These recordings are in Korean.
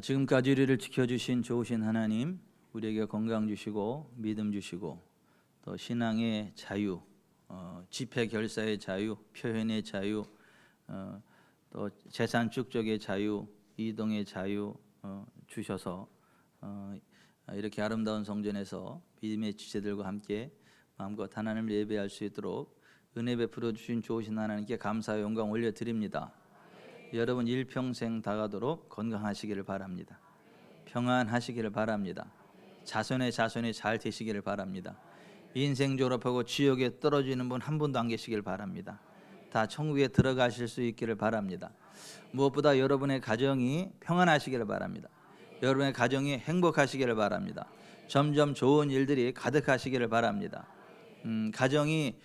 지금까지 우리를 지켜주신 좋으신 하나님, 우리에게 건강 주시고 믿음 주시고 또 신앙의 자유, 집회 결사의 자유, 표현의 자유, 또 재산 축적의 자유, 이동의 자유 주셔서 이렇게 아름다운 성전에서 믿음의 지체들과 함께 마음껏 하나님을 예배할 수 있도록 은혜 베풀어 주신 좋으신 하나님께 감사와 영광 올려드립니다. 여러분 일평생 다가도록 건강하시기를 바랍니다. 평안하시기를 바랍니다. 자손의 자손이 잘 되시기를 바랍니다. 인생 졸업하고 지옥에 떨어지는 분 한 분도 안 계시길 바랍니다. 다 천국에 들어가실 수 있기를 바랍니다. 무엇보다 여러분의 가정이 평안하시기를 바랍니다. 여러분의 가정이 행복하시기를 바랍니다. 점점 좋은 일들이 가득하시기를 바랍니다. 가정이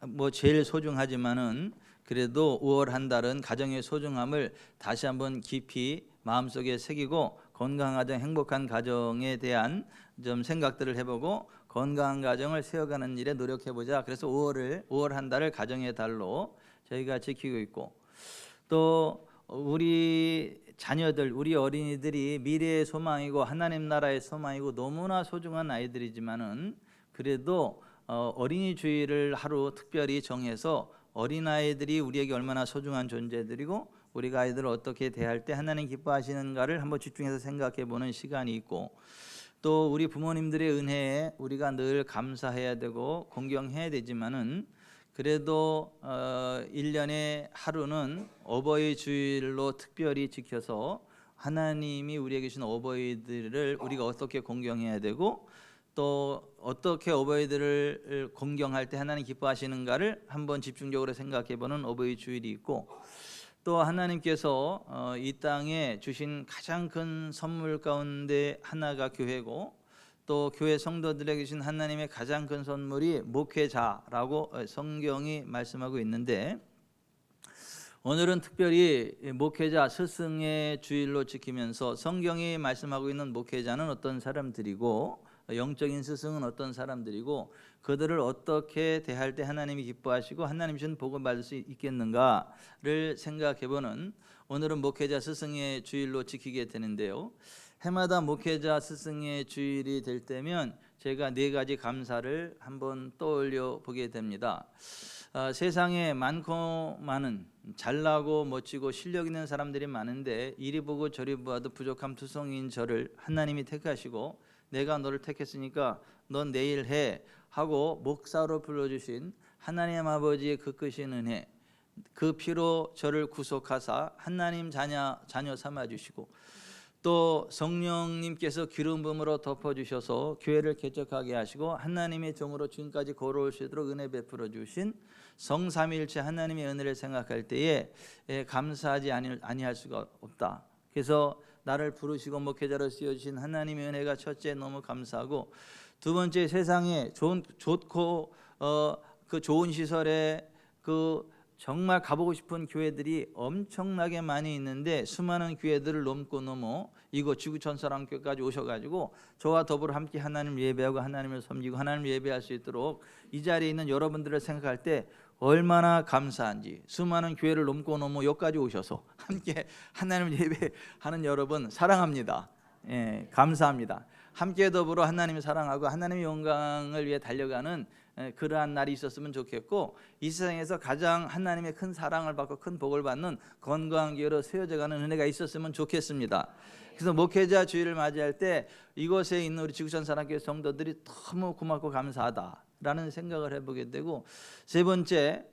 뭐 제일 소중하지만은 그래도 5월 한 달은 가정의 소중함을 다시 한번 깊이 마음속에 새기고 건강한 가정, 행복한 가정에 대한 좀 생각들을 해보고 건강한 가정을 세워가는 일에 노력해보자. 그래서 5월 한 달을 가정의 달로 저희가 지키고 있고, 또 우리 자녀들, 우리 어린이들이 미래의 소망이고 하나님 나라의 소망이고 너무나 소중한 아이들이지만은 그래도 어린이 주일을 하루 특별히 정해서 어린아이들이 우리에게 얼마나 소중한 존재들이고 우리가 아이들을 어떻게 대할 때 하나님 기뻐하시는가를 한번 집중해서 생각해 보는 시간이 있고, 또 우리 부모님들의 은혜에 우리가 늘 감사해야 되고 공경해야 되지만은 그래도 1년에 하루는 어버이 주일로 특별히 지켜서 하나님이 우리에게 주신 어버이들을 우리가 어떻게 공경해야 되고 또 어떻게 어버이들을 공경할 때 하나님 기뻐하시는가를 한번 집중적으로 생각해보는 어버이 주일이 있고, 또 하나님께서 이 땅에 주신 가장 큰 선물 가운데 하나가 교회고, 또 교회 성도들에게 주신 하나님의 가장 큰 선물이 목회자라고 성경이 말씀하고 있는데, 오늘은 특별히 목회자 스승의 주일로 지키면서 성경이 말씀하고 있는 목회자는 어떤 사람들이고 영적인 스승은 어떤 사람들이고 그들을 어떻게 대할 때 하나님이 기뻐하시고 하나님 주신 복을 받을 수 있겠는가를 생각해보는 오늘은 목회자 스승의 주일로 지키게 되는데요. 해마다 목회자 스승의 주일이 될 때면 제가 4가지 감사를 한번 떠올려 보게 됩니다. 세상에 많고 많은 잘나고 멋지고 실력 있는 사람들이 많은데 이리 보고 저리 보아도 부족함 투성이인 저를 하나님이 택하시고 내가 너를 택했으니까 넌 내일 해 하고 목사로 불러주신 하나님 아버지의 그 크신 은혜, 그 피로 저를 구속하사 하나님 자녀 삼아주시고, 또 성령님께서 기름 부음으로 덮어주셔서 교회를 개척하게 하시고 하나님의 종으로 지금까지 걸어올 수 있도록 은혜 베풀어 주신 성삼위일체 하나님의 은혜를 생각할 때에 감사하지 아니할 수가 없다. 그래서 나를 부르시고 목회자로 쓰여주신 하나님의 은혜가 첫째 너무 감사하고, 두 번째 세상에 좋고 그 좋은 시설에 그 정말 가보고 싶은 교회들이 엄청나게 많이 있는데 수많은 교회들을 넘고 이곳 지구촌사랑교회까지 오셔가지고 저와 더불어 함께 하나님을 예배하고 하나님을 섬기고 하나님을 예배할 수 있도록 이 자리에 있는 여러분들을 생각할 때 얼마나 감사한지, 수많은 교회를 넘고 여기까지 오셔서 함께 하나님을 예배하는 여러분 사랑합니다. 감사합니다. 함께 더불어 하나님을 사랑하고 하나님의 영광을 위해 달려가는 그러한 날이 있었으면 좋겠고, 이 세상에서 가장 하나님의 큰 사랑을 받고 큰 복을 받는 건강한 교회로 세워져가는 은혜가 있었으면 좋겠습니다. 그래서 목회자 주일을 맞이할 때 이곳에 있는 우리 지구촌 사랑교회 성도들이 너무 고맙고 감사하다라는 생각을 해보게 되고, 세 번째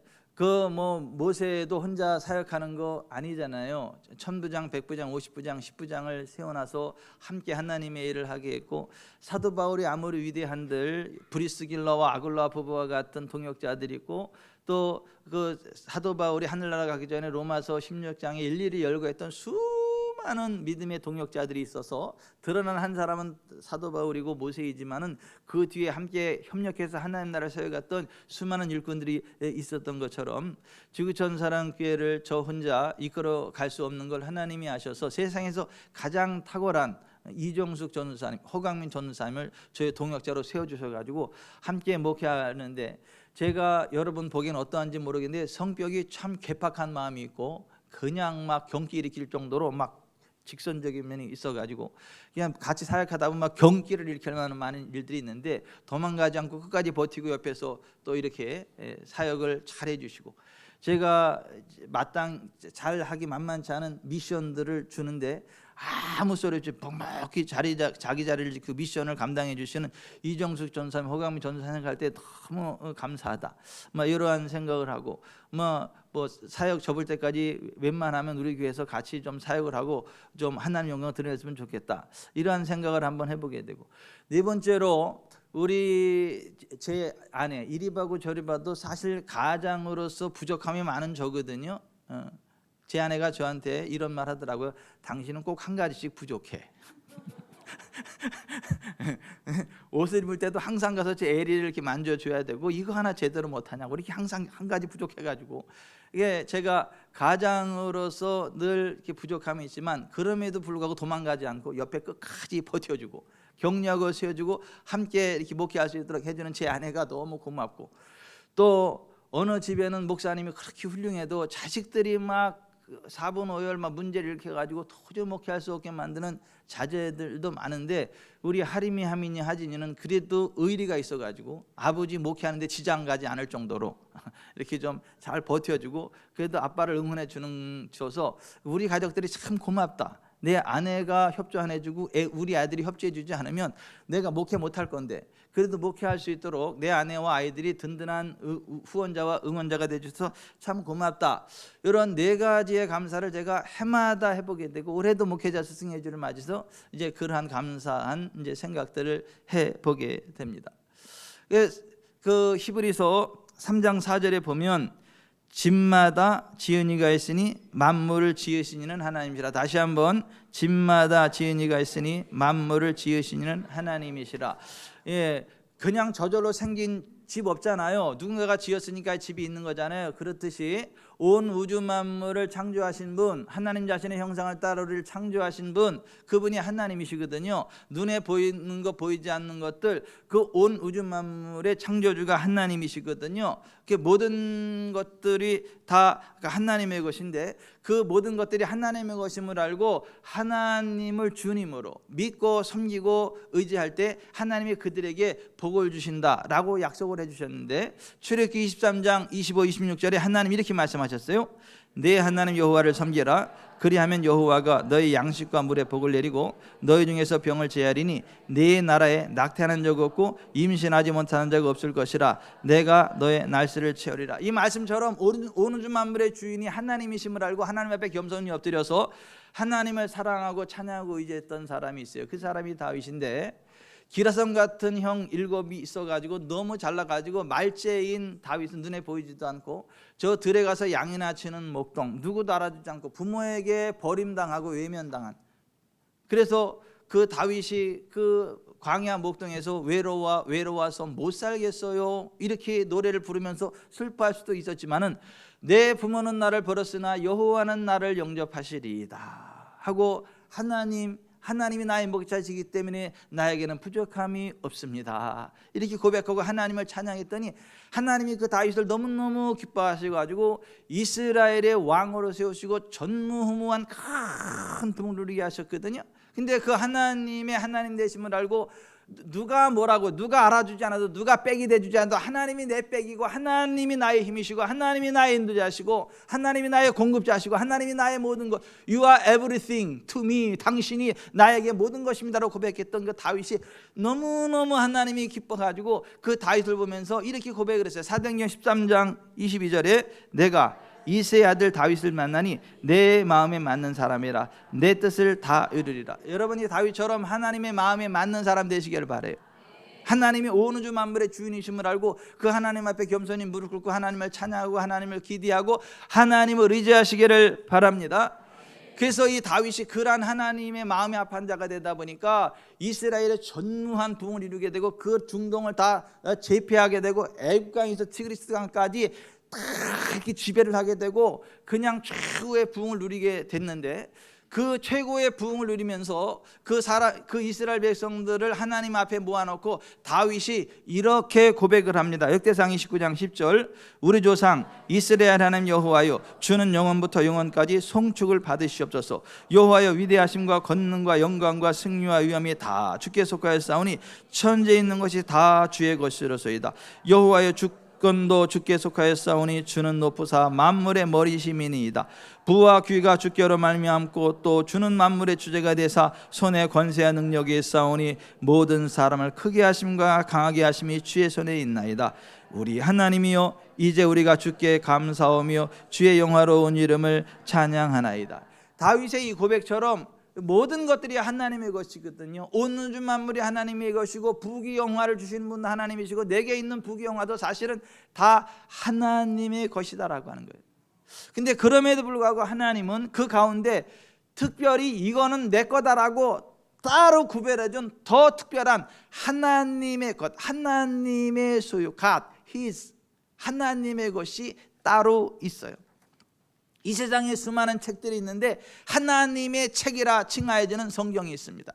모세도 혼자 사역하는 거 아니잖아요. 1000부장, 100부장, 50부장, 10부장을 세워놔서 함께 하나님의 일을 하게 했고, 사도 바울이 아무리 위대한들 브리스길라와 아굴라 부부와 같은 동역자들이 있고, 또 그 사도 바울이 하늘나라 가기 전에 로마서 16장에 일일이 열고 했던 수많은 믿음의 동역자들이 있어서 드러난 한 사람은 사도 바울이고 모세이지만은 그 뒤에 함께 협력해서 하나님 나라를 세워갔던 수많은 일꾼들이 있었던 것처럼 지구촌 사랑교회를 저 혼자 이끌어 갈 수 없는 걸 하나님이 아셔서 세상에서 가장 탁월한 이종숙 전도사님, 허강민 전도사님을 저희 동역자로 세워주셔가지고 함께 목회하는데, 제가 여러분 보기엔 어떠한지 모르겠는데 성격이 참 괴팍한 마음이 있고 그냥 막 경기 일으킬 정도로 막 직선적인 면이 있어가지고 그냥 같이 사역하다 보면 막 경기를 일으킬 만한 많은 일들이 있는데 도망가지 않고 끝까지 버티고 옆에서 또 이렇게 사역을 잘 해주시고, 제가 마땅 잘 하기 만만치 않은 미션들을 주는데 아무 소리 없이 넉넉히 자기 자리를 그 미션을 감당해 주시는 이정숙 전사님, 허강민 전사님 갈 때 너무 감사하다, 뭐 이러한 생각을 하고, 뭐 사역 접을 때까지 웬만하면 우리 교회에서 같이 좀 사역을 하고 좀 하나님 영광을 드렸으면 좋겠다, 이러한 생각을 한번 해보게 되고, 네 번째로 우리 제 아내 이리 봐도 저리 봐도 사실 가장으로서 부족함이 많은 저거든요. 제 아내가 저한테 이런 말 하더라고요. 당신은 꼭 한 가지씩 부족해. 옷을 입을 때도 항상 가서 제 애리를 이렇게 만져줘야 되고, 이거 하나 제대로 못하냐고 이렇게 항상 한 가지 부족해가지고, 이게 제가 가장으로서 늘 이렇게 부족함이 있지만 그럼에도 불구하고 도망가지 않고 옆에 끝까지 버텨주고 격려하고 세워주고 함께 이렇게 목회할 수 있도록 해주는 제 아내가 너무 고맙고, 또 어느 집에는 목사님이 그렇게 훌륭해도 자식들이 막 4분 5열 막 문제를 일으켜가지고 도저히 목회할 수 없게 만드는 자제들도 많은데, 우리 하림이 하민이 하진이는 그래도 의리가 있어가지고 아버지 목회하는데 지장 가지 않을 정도로 이렇게 좀 잘 버텨주고 그래도 아빠를 응원해 주는 줘서 우리 가족들이 참 고맙다. 내 아내가 협조 안 해주고 우리 아들이 협조해 주지 않으면 내가 목회 못할 건데, 그래도 목회할 수 있도록 내 아내와 아이들이 든든한 후원자와 응원자가 되어줘서 참 고맙다. 이런 네 가지의 감사를 제가 해마다 해보게 되고, 올해도 목회자 스승의 주를 맞아서 이제 그러한 감사한 이제 생각들을 해보게 됩니다. 그 히브리서 3장 4절에 보면 집마다 지은이가 있으니 만물을 지으신 이는 하나님이시라. 다시 한번, 집마다 지은이가 있으니 만물을 지으신 이는 하나님이시라. 그냥 저절로 생긴 집 없잖아요. 누군가가 지었으니까 집이 있는 거잖아요. 그렇듯이 온 우주 만물을 창조하신 분, 하나님 자신의 형상을 따라 우리를 창조하신 분, 그분이 하나님이시거든요. 눈에 보이는 것 보이지 않는 것들, 그 온 우주 만물의 창조주가 하나님이시거든요. 그 모든 것들이 다 하나님의 것인데, 그 모든 것들이 하나님의 것임을 알고 하나님을 주님으로 믿고 섬기고 의지할 때 하나님이 그들에게 복을 주신다라고 약속을 해주셨는데, 출애굽기 23장 25, 26절에 하나님 이렇게 말씀하셨어요. 내 하나님 여호와를 섬기라. 그리하면 여호와가 너희 양식과 물에 복을 내리고 너희 중에서 병을 제하리니 네 나라에 낙태하는 적 없고 임신하지 못하는 적 없을 것이라. 내가 너의 날씨를 채우리라. 이 말씀처럼 온 우주 만물의 주인이 하나님이심을 알고 하나님 앞에 겸손히 엎드려서 하나님을 사랑하고 찬양하고 의지했던 사람이 있어요. 그 사람이 다윗인데, 기라성 같은 형 7이 있어가지고 너무 잘나가지고 말째인 다윗은 눈에 보이지도 않고, 저 들에 가서 양이나 치는 목동, 누구도 알아주지 않고 부모에게 버림당하고 외면당한, 그래서 그 다윗이 그 광야 목동에서 외로워서 못 살겠어요 이렇게 노래를 부르면서 슬퍼할 수도 있었지만은, 내 부모는 나를 버렸으나 여호와는 나를 영접하시리이다 하고, 하나님이 나의 목자시기 때문에 나에게는 부족함이 없습니다 이렇게 고백하고 하나님을 찬양했더니, 하나님이 그 다윗을 너무너무 기뻐하셔가지고 이스라엘의 왕으로 세우시고 전무후무한 큰 붕을 누리게 하셨거든요. 근데 그 하나님의 하나님 되심을 알고, 누가 뭐라고, 누가 알아주지 않아도, 누가 백이 돼주지 않아도 하나님이 내 백이고, 하나님이 나의 힘이시고, 하나님이 나의 인도자시고, 하나님이 나의 공급자시고, 하나님이 나의 모든 것, You are everything to me, 당신이 나에게 모든 것입니다라고 고백했던 그 다윗이 너무너무 하나님이 기뻐가지고 그 다윗을 보면서 이렇게 고백을 했어요. 사도행전 13장 22절에 내가 이새의 아들 다윗을 만나니 내 마음에 맞는 사람이라, 내 뜻을 다 이루리라. 여러분이 다윗처럼 하나님의 마음에 맞는 사람 되시기를 바라요. 하나님이 온 우주 만물의 주인이심을 알고 그 하나님 앞에 겸손히 무릎 꿇고 하나님을 찬양하고 하나님을 기대하고 하나님을 의지하시기를 바랍니다. 그래서 이 다윗이 그러한 하나님의 마음에 합한 자가 되다 보니까 이스라엘의 전무한 부흥을 이루게 되고, 그 중동을 다 제패하게 되고, 애국강에서 티그리스 강까지 다 이렇게 지배를 하게 되고 그냥 최후의 부흥을 누리게 됐는데, 그 최고의 부흥을 누리면서 그 이스라엘 백성들을 하나님 앞에 모아놓고 다윗이 이렇게 고백을 합니다. 역대상 29장 10절 우리 조상 이스라엘 하나님 여호와여 주는 영원부터 영원까지 송축을 받으시옵소서. 여호와여 위대하심과 권능과 영광과 승리와 위엄이 다 주께 속하였사오니 천지에 있는 것이 다 주의 것이로소이다. 여호와여 주권도 주께 속하였사오니 주는 높으사 만물의 머리심이니이다. 부와 귀가 주께로 말미암고 또 주는 만물의 주제가 되사 손에 권세와 능력이 있사오니 모든 사람을 크게 하심과 강하게 하심이 주의 손에 있나이다. 우리 하나님이여 이제 우리가 주께 감사하며 주의 영화로운 이름을 찬양하나이다. 다윗의 이 고백처럼 모든 것들이 하나님의 것이거든요. 온 우주 만물이 하나님의 것이고 부귀 영화를 주시는 분도 하나님이시고 내게 있는 부귀 영화도 사실은 다 하나님의 것이다라고 하는 거예요. 근데 그럼에도 불구하고 하나님은 그 가운데 특별히 이거는 내 거다라고 따로 구별해준 더 특별한 하나님의 것, 하나님의 소유, God, His, 하나님의 것이 따로 있어요. 이 세상에 수많은 책들이 있는데 하나님의 책이라 칭하여지는 성경이 있습니다.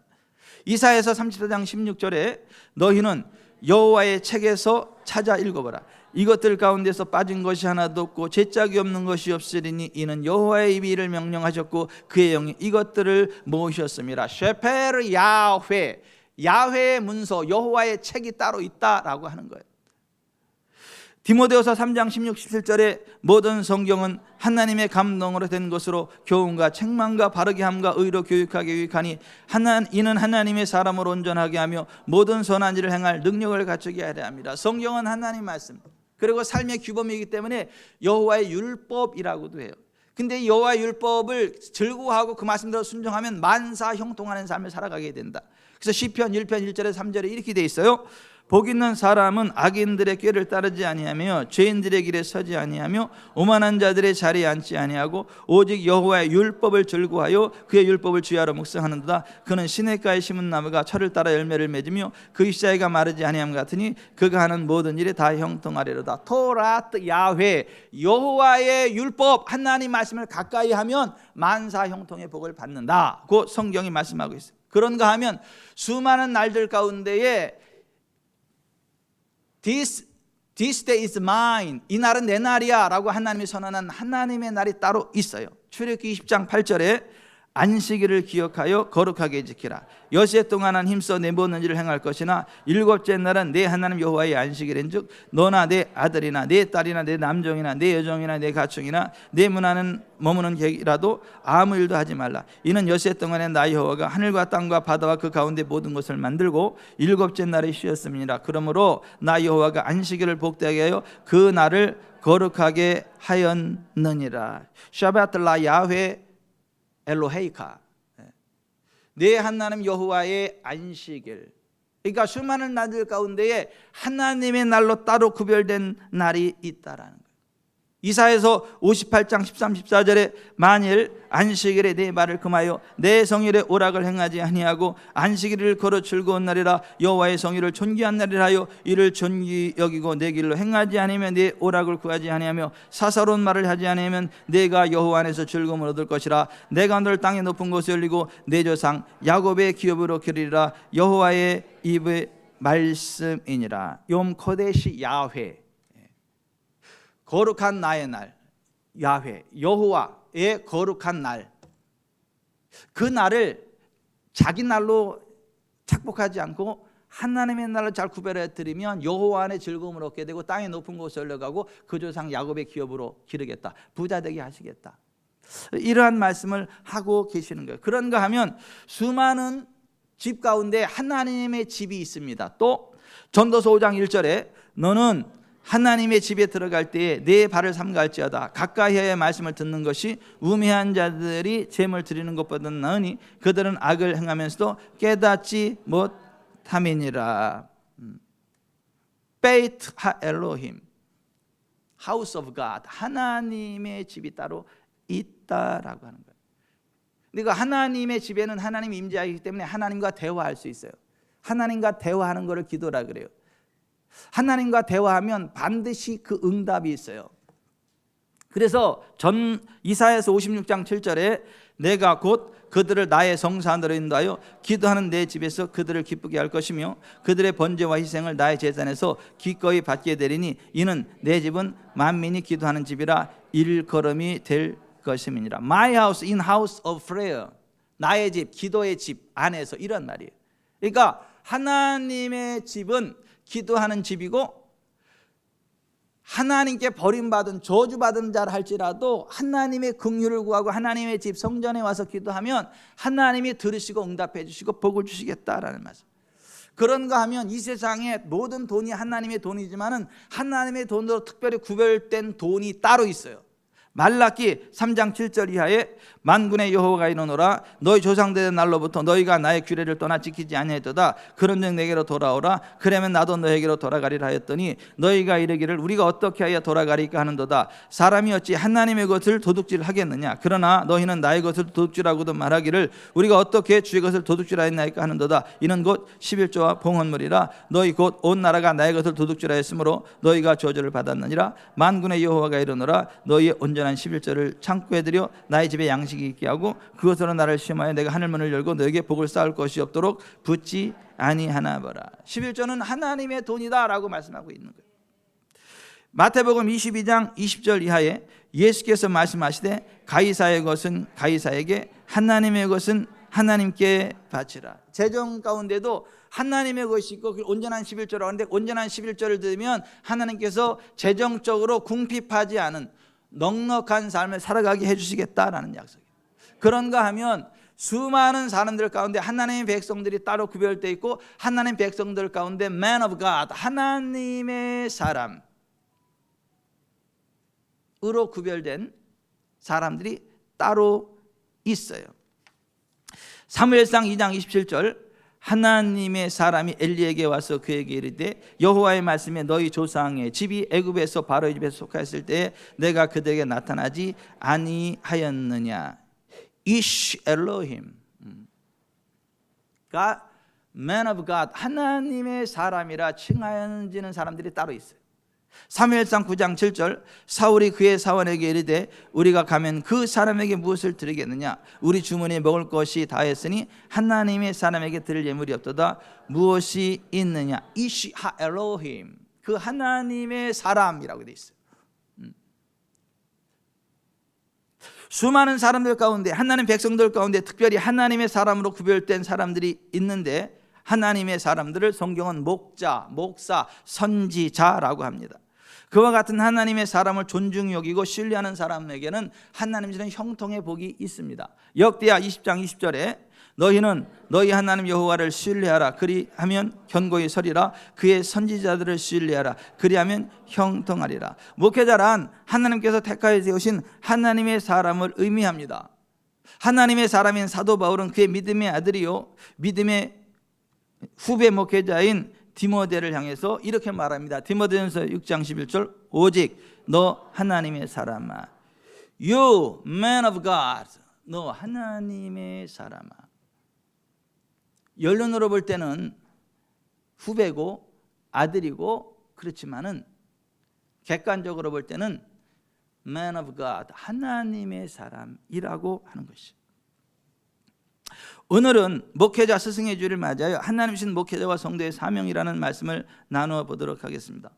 이사야서 34장 16절에 너희는 여호와의 책에서 찾아 읽어보라. 이것들 가운데서 빠진 것이 하나도 없고 죄짝이 없는 것이 없으리니 이는 여호와의 입이 이를 명령하셨고 그의 영이 이것들을 모으셨습니다. 셰페르 야훼, 야훼의 문서, 여호와의 책이 따로 있다라고 하는 거예요. 디모데후서 3장 16, 17절에 모든 성경은 하나님의 감동으로 된 것으로 교훈과 책망과 바르게 함과 의로 교육하게 유익하니 이는 하나님의 사람을 온전하게 하며 모든 선한 일을 행할 능력을 갖추게 하려 합니다. 성경은 하나님 말씀 그리고 삶의 규범이기 때문에 여호와의 율법이라고도 해요. 근데 여호와의 율법을 즐거워하고 그 말씀대로 순종하면 만사 형통하는 삶을 살아가게 된다. 그래서 시편 1편 1절에 3절에 이렇게 돼 있어요. 복 있는 사람은 악인들의 꾀를 따르지 아니하며 죄인들의 길에 서지 아니하며 오만한 자들의 자리에 앉지 아니하고 오직 여호와의 율법을 즐거워하여 그의 율법을 주야로 묵상하는도다. 그는 시냇가에 심은 나무가 철을 따라 열매를 맺으며 그 잎사귀가 마르지 아니함 같으니 그가 하는 모든 일에 다 형통하리로다. 토라트 야훼, 여호와의 율법, 하나님 말씀을 가까이 하면 만사 형통의 복을 받는다고 성경이 말씀하고 있어요. 그런가 하면 수많은 날들 가운데에 This day is mine. 이 날은 내 날이야 라고 하나님이 선언한 하나님의 날이 따로 있어요. 출애굽기 20장 8절에 안식일을 기억하여 거룩하게 지키라. 여세 동안은 힘써 내 모든 일을 행할 것이나 일곱째 날은 내 하나님 여호와의 안식일인즉 너나 내 아들이나 내 딸이나 내 남종이나 내 여종이나 내 가축이나 내 문하는 머무는 객이라도 아무 일도 하지 말라. 이는 여세 동안에 나 여호와가 하늘과 땅과 바다와 그 가운데 모든 것을 만들고 일곱째 날에 쉬었음이니라. 그러므로 나 여호와가 안식일을 복되게 하여 그 날을 거룩하게 하였느니라. 샤바틀라 야훼 엘로헤이카, 내 하나님 여호와의 안식일. 그러니까 수많은 날들 가운데에 하나님의 날로 따로 구별된 날이 있다라는 거예요. 이사야서 58장 13, 14절에 만일 안식일에 내 말을 금하여 내 성일에 오락을 행하지 아니하고 안식일을 걸어 즐거운 날이라 여호와의 성일을 존귀한 날이라 하여 이를 존귀 여기고 내 길로 행하지 아니하면 내 오락을 구하지 아니하며 사사로운 말을 하지 아니하면 내가 여호와 안에서 즐거움을 얻을 것이라. 내가 널 땅의 높은 곳에 올리고 내 조상 야곱의 기업으로 기르리라. 여호와의 입의 말씀이니라. 욤 코데시 야훼, 거룩한 나의 날, 야훼, 여호와의 거룩한 날. 그 날을 자기 날로 착복하지 않고 하나님의 날을 잘 구별해 드리면 여호와 안에 즐거움을 얻게 되고 땅의 높은 곳에 올라가고 그 조상 야곱의 기업으로 기르겠다, 부자 되게 하시겠다. 이러한 말씀을 하고 계시는 거예요. 그런가 하면 수많은 집 가운데 하나님의 집이 있습니다. 또 전도서 5장 1절에 너는 하나님의 집에 들어갈 때에 내 발을 삼갈지어다. 가까이의 말씀을 듣는 것이 우매한 자들이 제물 드리는 것보다 나으니 그들은 악을 행하면서도 깨닫지 못함이니라. 베이트 하 엘로힘, 하우스 오브 갓, 하나님의 집이 따로 있다라고 하는 거예요. 그러니까 하나님의 집에는 하나님이 임재하기 때문에 하나님과 대화할 수 있어요. 하나님과 대화하는 것을 기도라 그래요. 하나님과 대화하면 반드시 그 응답이 있어요. 그래서 이사야서 56장 7절에 내가 곧 그들을 나의 성산으로 인도하여 기도하는 내 집에서 그들을 기쁘게 할 것이며 그들의 번제와 희생을 나의 제단에서 기꺼이 받게 되리니 이는 내 집은 만민이 기도하는 집이라 일걸음이 될 것임이니라. My house in house of prayer. 나의 집, 기도의 집 안에서, 이런 말이에요. 그러니까 하나님의 집은 기도하는 집이고, 하나님께 버림받은 저주받은 자라 할지라도 하나님의 긍휼을 구하고 하나님의 집 성전에 와서 기도하면 하나님이 들으시고 응답해 주시고 복을 주시겠다라는 말씀. 그런가 하면 이 세상에 모든 돈이 하나님의 돈이지만은 하나님의 돈으로 특별히 구별된 돈이 따로 있어요. 말라기 3장 7절 이하에 만군의 여호와가 이르노라 너희 조상들의 날로부터 너희가 나의 규례를 떠나 지키지 아니하였도다. 그런즉 내게로 돌아오라. 그러면 나도 너에게로 돌아가리라 하였더니 너희가 이르기를 우리가 어떻게 하여 돌아가리까 하는도다. 사람이 어찌 하나님의 것을 도둑질하겠느냐. 그러나 너희는 나의 것을 도둑질하고도 말하기를 우리가 어떻게 주의 것을 도둑질하였나이까 하는도다. 이는 곧 11조와 봉헌물이라. 너희 곧 온 나라가 나의 것을 도둑질하였으므로 너희가 저주를 받았느니라. 만군의 여호와가 이르노라 너희의 온전한 11조를 창고에 들여 나의 집에 양식이 있게 하고 그것으로 나를 시험하여 내가 하늘문을 열고 너에게 복을 쌓을 것이 없도록 붙지 아니하나 보라. 11조는 하나님의 돈이다 라고 말씀하고 있는 거예요. 마태복음 22장 20절 이하에 예수께서 말씀하시되 가이사의 것은 가이사에게 하나님의 것은 하나님께 바치라. 재정 가운데도 하나님의 것이 있고 온전한 11조라고 하는데 온전한 11조를 들으면 하나님께서 재정적으로 궁핍하지 않은 넉넉한 삶을 살아가게 해주시겠다라는 약속이에요. 그런가 하면 수많은 사람들 가운데 하나님의 백성들이 따로 구별되어 있고 하나님의 백성들 가운데 man of God, 하나님의 사람으로 구별된 사람들이 따로 있어요. 사무엘상 2장 27절 하나님의 사람이 엘리에게 와서 그에게 이르되 여호와의 말씀에 너희 조상의 집이 애굽에서 바로의 집에 속하였을 때에 내가 그들에게 나타나지 아니하였느냐. 이시 엘로힘, 그러니까 man of God, 하나님의 사람이라 칭하여지는 사람들이 따로 있어요. 사무엘상 9장 7절 사울이 그의 사원에게 이르되 우리가 가면 그 사람에게 무엇을 드리겠느냐. 우리 주머니에 먹을 것이 다했으니 하나님의 사람에게 드릴 예물이 없도다. 무엇이 있느냐. 이시 하 엘로힘, 그 하나님의 사람이라고 되어 있어요. 수많은 사람들 가운데 하나님 백성들 가운데 특별히 하나님의 사람으로 구별된 사람들이 있는데 하나님의 사람들을 성경은 목자, 목사, 선지자라고 합니다. 그와 같은 하나님의 사람을 존중히 여기고 신뢰하는 사람에게는 하나님 주는 형통의 복이 있습니다. 역대하 20장 20절에 너희는 너희 하나님 여호와를 신뢰하라. 그리하면 견고히 서리라. 그의 선지자들을 신뢰하라. 그리하면 형통하리라. 목회자란 하나님께서 택하여 세우신 하나님의 사람을 의미합니다. 하나님의 사람인 사도 바울은 그의 믿음의 아들이요 믿음의 후배 목회자인 디모데를 향해서 이렇게 말합니다. 디모데전서 6장 11절 오직 너 하나님의 사람아, You man of God, 너 하나님의 사람아. 연륜으로 볼 때는 후배고 아들이고 그렇지만은 객관적으로 볼 때는 man of God, 하나님의 사람이라고 하는 것이죠. 오늘은 목회자 스승의 주를 맞아요. 하나님 주신 목회자와 성도의 사명이라는 말씀을 나누어 보도록 하겠습니다.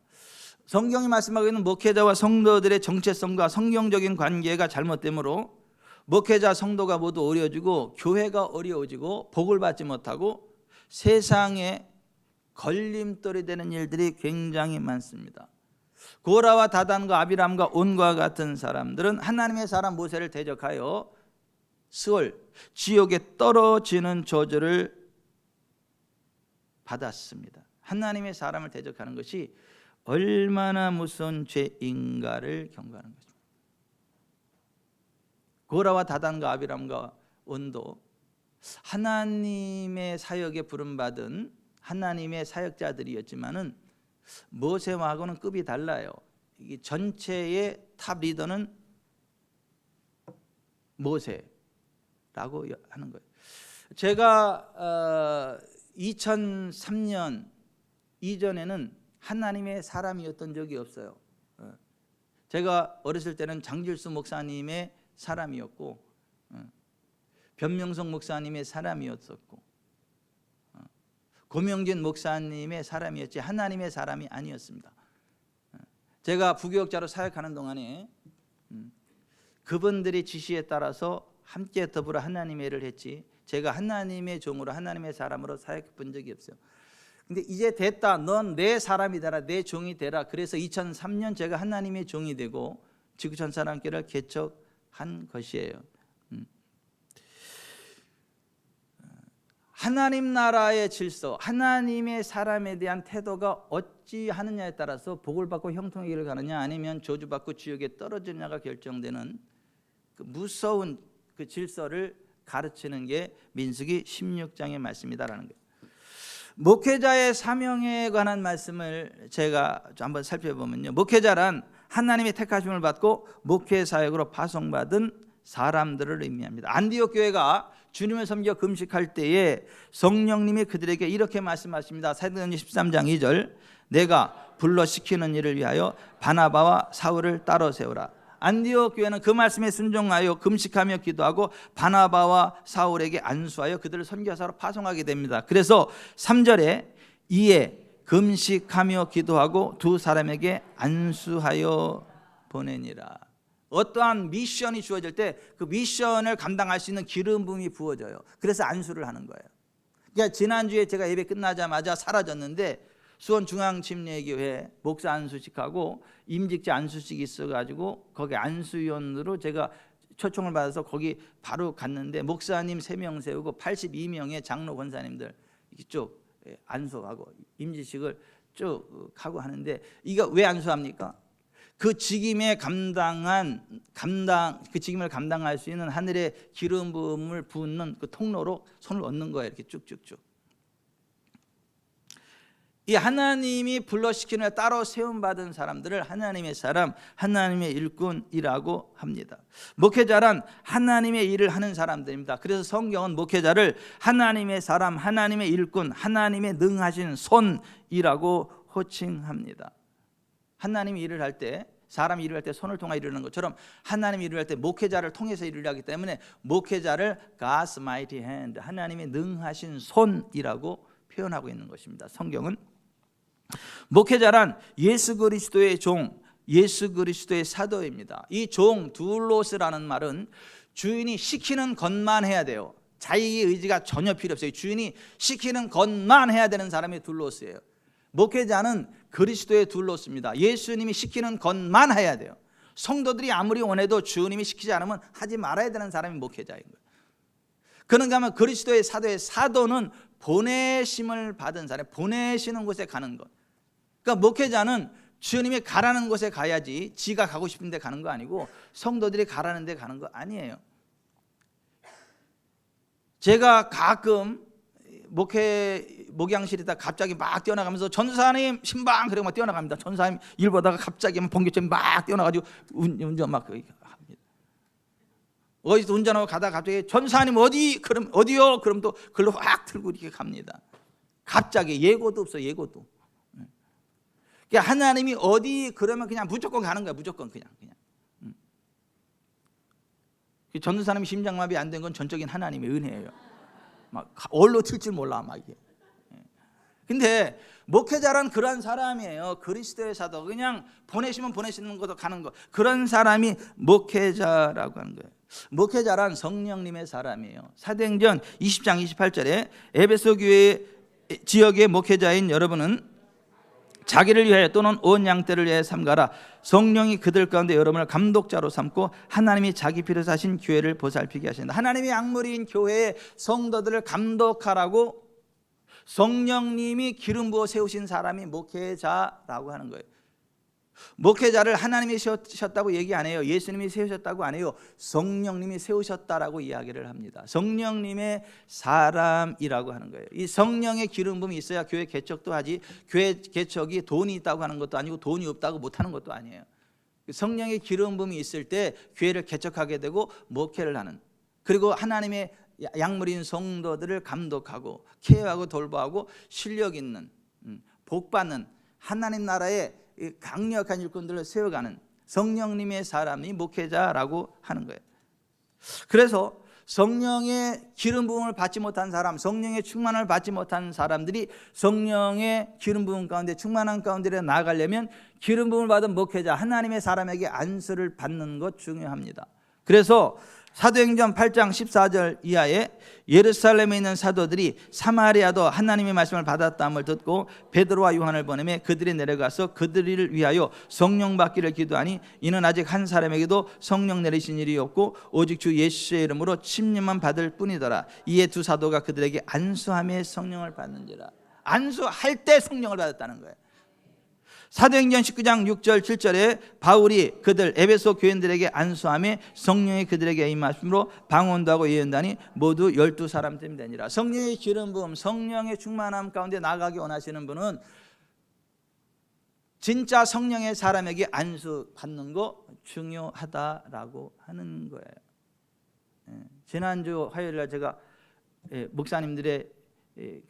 성경이 말씀하고 있는 목회자와 성도들의 정체성과 성경적인 관계가 잘못되므로 목회자 성도가 모두 어려워지고 교회가 어려워지고 복을 받지 못하고 세상에 걸림돌이 되는 일들이 굉장히 많습니다. 고라와 다단과 아비람과 온과 같은 사람들은 하나님의 사람 모세를 대적하여 스올, 지옥에 떨어지는 저주를 받았습니다. 하나님의 사람을 대적하는 것이 얼마나 무서운 죄인가를 경고하는 것입니다. 고라와 다단과 아비람과 온도 하나님의 사역에 부름받은 하나님의 사역자들이었지만은 모세와하고는 급이 달라요. 이 전체의 탑 리더는 모세 라고 하는 거예요. 제가 2003년 이전에는 하나님의 사람이었던 적이 없어요. 제가 어렸을 때는 장길수 목사님의 사람이었고 변명성 목사님의 사람이었었고 고명진 목사님의 사람이었지 하나님의 사람이 아니었습니다. 제가 부교역자로 사역하는 동안에 그분들의 지시에 따라서 함께 더불어 하나님의 일을 했지 제가 하나님의 종으로 하나님의 사람으로 사역해 본 적이 없어요. 근데 이제 됐다, 넌 내 사람이 되라, 내 종이 되라. 그래서 2003년 제가 하나님의 종이 되고 지구촌 사람교회를 개척한 것이에요. 하나님 나라의 질서, 하나님의 사람에 대한 태도가 어찌 하느냐에 따라서 복을 받고 형통의 길을 가느냐 아니면 저주받고 지옥에 떨어지느냐가 결정되는 그 무서운 그 질서를 가르치는 게 민수기 16장의 말씀이다라는 거예요. 목회자의 사명에 관한 말씀을 제가 한번 살펴보면요, 목회자란 하나님의 택하심을 받고 목회 사역으로 파송받은 사람들을 의미합니다. 안디옥 교회가 주님을 섬겨 금식할 때에 성령님이 그들에게 이렇게 말씀하십니다. 사도행전 13장 2절, 내가 불러 시키는 일을 위하여 바나바와 사울을 따로 세우라. 안디옥 교회는 그 말씀에 순종하여 금식하며 기도하고 바나바와 사울에게 안수하여 그들을 선교사로 파송하게 됩니다. 그래서 3절에 이에 금식하며 기도하고 두 사람에게 안수하여 보내니라. 어떠한 미션이 주어질 때 그 미션을 감당할 수 있는 기름 부음이 부어져요. 그래서 안수를 하는 거예요. 그러니까 지난주에 제가 예배 끝나자마자 사라졌는데 수원중앙침례교회 목사 안수식하고 임직자 안수식이 있어가지고 거기 안수위원으로 제가 초청을 받아서 거기 바로 갔는데 목사님 3명 세우고 82명의 장로 권사님들 쭉 안수하고 임직식을 쭉 하고 하는데 이거 왜 안수합니까? 그 직임에 그 직임을 감당할 수 있는 하늘의 기름 부음을 붓는 그 통로로 손을 얹는 거예요. 이렇게 쭉쭉쭉. 이 하나님이 불러시키는 따로 세움받은 사람들을 하나님의 사람, 하나님의 일꾼이라고 합니다. 목회자란 하나님의 일을 하는 사람들입니다. 그래서 성경은 목회자를 하나님의 사람, 하나님의 일꾼, 하나님의 능하신 손이라고 호칭합니다. 하나님이 일을 할 때, 사람이 일을 할 때 손을 통해 일을 하는 것처럼 하나님이 일을 할 때 목회자를 통해서 일을 하기 때문에 목회자를 God's mighty hand, 하나님의 능하신 손이라고 표현하고 있는 것입니다. 성경은 목회자란 예수 그리스도의 종, 예수 그리스도의 사도입니다. 이 종 둘로스라는 말은 주인이 시키는 것만 해야 돼요. 자기 의지가 전혀 필요 없어요. 주인이 시키는 것만 해야 되는 사람이 둘로스예요. 목회자는 그리스도의 둘로스입니다. 예수님이 시키는 것만 해야 돼요. 성도들이 아무리 원해도 주님이 시키지 않으면 하지 말아야 되는 사람이 목회자인 거예요. 그런가 하면 그리스도의 사도의 사도는 보내심을 받은 사람, 보내시는 곳에 가는 것. 그러니까 목회자는 주님이 가라는 곳에 가야지 지가 가고 싶은 데 가는 거 아니고 성도들이 가라는 데 가는 거 아니에요. 제가 가끔 목양실에다 갑자기 막 뛰어나가면서 전사님 신방 그러고 막 뛰어나갑니다. 전사님 일 보다가 갑자기 번개처럼 막 뛰어나가지고 운전 막 합니다. 어디서 운전하고 가다가 갑자기 전사님 어디? 그럼 어디요? 그럼 또 글로 확 들고 이렇게 갑니다. 갑자기 예고도 없어, 예고도. 그러니까 하나님이 어디 그러면 그냥 무조건 가는 거야, 무조건 그냥. 전사님이 심장마비 안 된 건 전적인 하나님의 은혜예요. 막 얼로 튈 줄 몰라 막 이게. 근데 목회자란 그런 사람이에요. 그리스도의 사도, 그냥 보내시면 보내시는 것도 가는 거, 그런 사람이 목회자라고 하는 거예요. 목회자란 성령님의 사람이에요. 사도행전 20장 28절에 에베소 교회 지역의 목회자인 여러분은 자기를 위하여 또는 온 양떼를 위하여 삼가라. 성령이 그들 가운데 여러분을 감독자로 삼고 하나님이 자기 피로 사신 교회를 보살피게 하신다. 하나님의 약물인 교회의 성도들을 감독하라고 성령님이 기름 부어 세우신 사람이 목회자라고 하는 거예요. 목회자를 하나님이 세우셨다고 얘기 안 해요. 예수님이 세우셨다고 안 해요. 성령님이 세우셨다라고 이야기를 합니다. 성령님의 사람이라고 하는 거예요. 이 성령의 기름 부음이 있어야 교회 개척도 하지, 교회 개척이 돈이 있다고 하는 것도 아니고 돈이 없다고 못하는 것도 아니에요. 성령의 기름 부음이 있을 때 교회를 개척하게 되고 목회를 하는, 그리고 하나님의 약물인 성도들을 감독하고 케어하고 돌보고 실력 있는, 복받는 하나님 나라의 강력한 일꾼들을 세워가는 성령님의 사람이 목회자라고 하는 거예요. 그래서 성령의 기름 부음을 받지 못한 사람, 성령의 충만을 받지 못한 사람들이 성령의 기름 부음 가운데 충만한 가운데 나아가려면 기름 부음을 받은 목회자, 하나님의 사람에게 안수를 받는 것 중요합니다. 그래서 사도행전 8장 14절 이하에 예루살렘에 있는 사도들이 사마리아도 하나님의 말씀을 받았다함을 듣고 베드로와 요한을 보내매 그들이 내려가서 그들을 위하여 성령 받기를 기도하니 이는 아직 한 사람에게도 성령 내리신 일이 없고 오직 주 예수의 이름으로 침례만 받을 뿐이더라. 이에 두 사도가 그들에게 안수하며 성령을 받는지라. 안수할 때 성령을 받았다는 거예요. 사도행전 19장 6절 7절에 바울이 그들 에베소 교인들에게 안수하며 성령이 그들에게 임하심으로 방언도 하고 예언다니 모두 12사람쯤 되니라. 성령의 기름 부음, 성령의 충만함 가운데 나아가기 원하시는 분은 진짜 성령의 사람에게 안수 받는 거 중요하다라고 하는 거예요. 지난주 화요일날 제가 목사님들의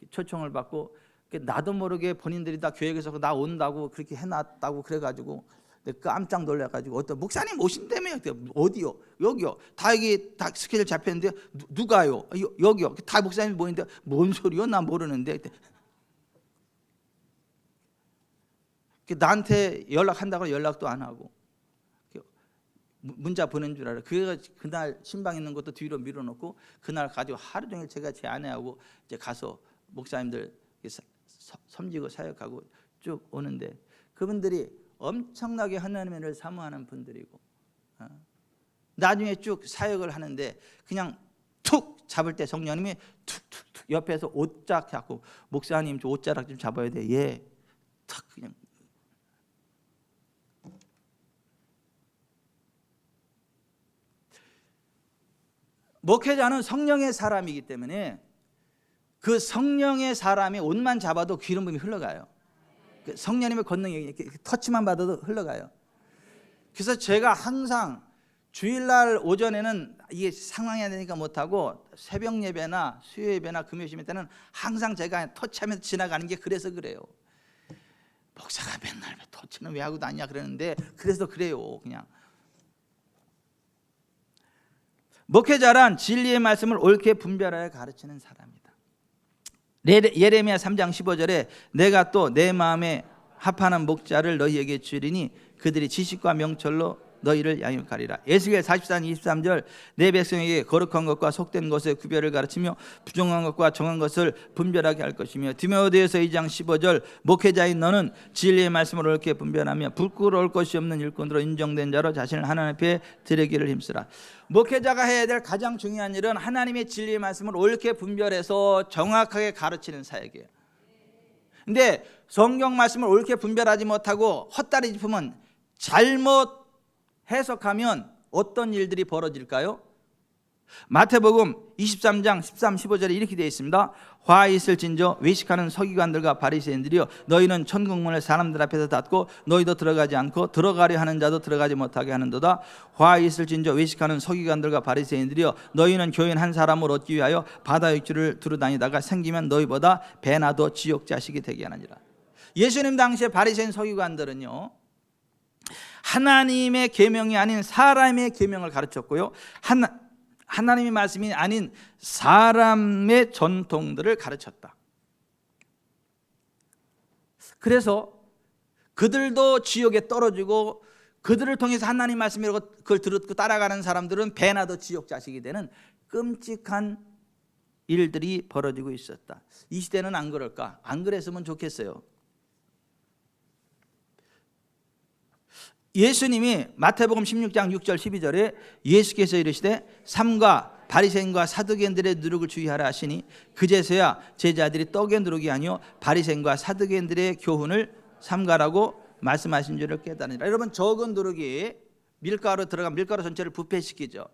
초청을 받고 나도 모르게 본인들이 다 교회에서 나 온다고 그렇게 해놨다고 그래가지고 깜짝 놀라가지고 어떤 목사님 오신다며. 어디요? 여기요. 다 여기 다 스케줄 잡혔는데 누가요? 여기요. 다 목사님 모이는데 뭔 소리요? 나 모르는데. 나한테 연락한다고 연락도 안 하고 문자 보낸 줄 알아. 그날 신방 있는 것도 뒤로 밀어놓고 그날 가지고 하루 종일 제가 제 아내하고 이제 가서 목사님들 섬기고 사역하고 쭉 오는데 그분들이 엄청나게 하나님의 일을 사모하는 분들이고 나중에 쭉 사역을 하는데 그냥 툭 잡을 때 성령님이 툭툭툭 옆에서 옷짝 잡고 목사님 저 옷자락 좀 잡아야 돼. 예. 탁 그냥 목회자는 성령의 사람이기 때문에 그 성령의 사람이 옷만 잡아도 기름 부음이 흘러가요. 성령님의 권능이 이렇게 터치만 받아도 흘러가요. 그래서 제가 항상 주일날 오전에는 이게 상황이 안 되니까 못하고 새벽 예배나 수요 예배나 금요 예배 때는 항상 제가 터치하면서 지나가는 게 그래서 그래요. 목사가 맨날 터치는 왜 하고 다니냐 그러는데 그래서 그래요. 그냥 목회자란 진리의 말씀을 옳게 분별하여 가르치는 사람이다. 예레미야 3장 15절에 내가 또 내 마음에 합하는 목자를 너희에게 주리니 그들이 지식과 명철로 너희를 양육하리라. 에스겔 44장 23절 내 백성에게 거룩한 것과 속된 것의 구별을 가르치며 부정한 것과 정한 것을 분별하게 할 것이며 디모데후서 2장 15절 목회자인 너는 진리의 말씀을 옳게 분별하며 부끄러울 것이 없는 일꾼으로 인정된 자로 자신을 하나님 앞에 드리기를 힘쓰라. 목회자가 해야 될 가장 중요한 일은 하나님의 진리의 말씀을 옳게 분별해서 정확하게 가르치는 사역이에요. 근데 성경 말씀을 옳게 분별하지 못하고 헛다리 짚으면 잘못 해석하면 어떤 일들이 벌어질까요? 마태복음 23장 13, 15절에 이렇게 되어 있습니다. 화 있을진저 외식하는 서기관들과 바리새인들이여 너희는 천국문을 사람들 앞에서 닫고 너희도 들어가지 않고 들어가려 하는 자도 들어가지 못하게 하는도다. 화 있을진저 외식하는 서기관들과 바리새인들이여 너희는 교인 한 사람을 얻기 위하여 바다 육지를 두루다니다가 생기면 너희보다 배나 더 지옥 자식이 되게 하느니라. 예수님 당시에 바리새인 서기관들은요 하나님의 계명이 아닌 사람의 계명을 가르쳤고요 하나님의 말씀이 아닌 사람의 전통들을 가르쳤다. 그래서 그들도 지옥에 떨어지고 그들을 통해서 하나님 말씀이라고 그걸 듣고 따라가는 사람들은 배나 더 지옥 자식이 되는 끔찍한 일들이 벌어지고 있었다. 이 시대는 안 그럴까? 안 그랬으면 좋겠어요. 예수님이 마태복음 16장 6절 12절에 예수께서 이르시되 삼가 바리새인과 사두개인들의 누룩을 주의하라 하시니 그제서야 제자들이 떡의 누룩이 아니요 바리새인과 사두개인들의 교훈을 삼가라고 말씀하신 줄을 깨달으니라. 여러분 적은 누룩이 밀가루 들어간 밀가루 전체를 부패시키죠.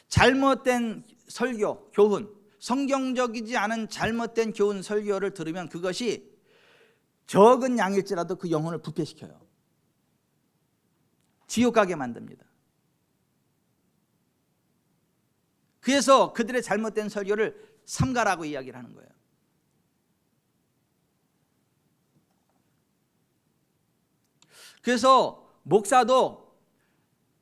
잘못된 설교, 교훈, 성경적이지 않은 잘못된 교훈, 설교를 들으면 그것이 적은 양일지라도 그 영혼을 부패시켜요. 지옥 가게 만듭니다. 그래서 그들의 잘못된 설교를 삼가라고 이야기를 하는 거예요. 그래서 목사도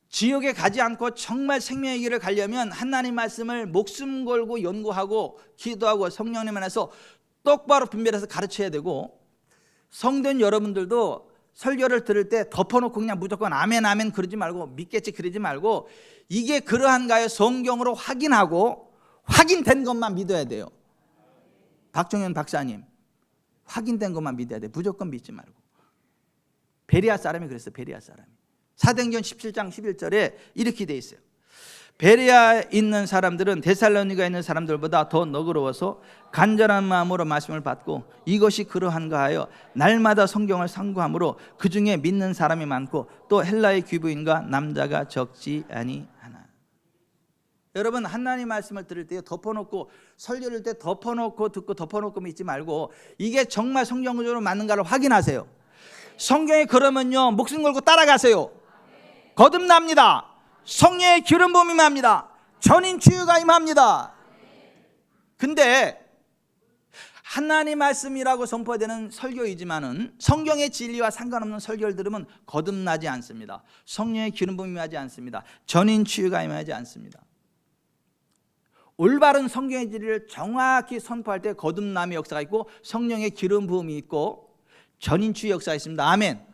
지옥에 가지 않고 정말 생명의 길을 가려면 하나님 말씀을 목숨 걸고 연구하고 기도하고 성령님 안에서 똑바로 분별해서 가르쳐야 되고, 성도인 여러분들도 설교를 들을 때 덮어놓고 그냥 무조건 아멘 아멘 그러지 말고 믿겠지 그러지 말고, 이게 그러한가요? 성경으로 확인하고 확인된 것만 믿어야 돼요. 박종현 박사님, 확인된 것만 믿어야 돼. 무조건 믿지 말고. 베레아 사람이 그랬어요. 베레아 사람이. 사도행전 17장 11절에 이렇게 돼 있어요. 베레아에 있는 사람들은 데살로니가에 있는 사람들보다 더 너그러워서 간절한 마음으로 말씀을 받고 이것이 그러한가 하여 날마다 성경을 상고함으로 그 중에 믿는 사람이 많고 또 헬라의 귀부인과 남자가 적지 아니하나. 여러분, 하나님 말씀을 들을 때 덮어놓고, 설교를 때 덮어놓고 듣고 덮어놓고 믿지 말고 이게 정말 성경적으로 맞는가를 확인하세요. 성경에 그러면요 목숨 걸고 따라가세요. 거듭납니다. 성령의 기름 부음이 임합니다. 전인 치유가 임합니다. 근데 하나님 말씀이라고 선포되는 설교이지만은 성경의 진리와 상관없는 설교를 들으면 거듭나지 않습니다. 성령의 기름 부음이 임하지 않습니다. 전인 치유가 임하지 않습니다. 올바른 성경의 진리를 정확히 선포할 때 거듭남의 역사가 있고 성령의 기름 부음이 있고 전인 치유 역사가 있습니다. 아멘.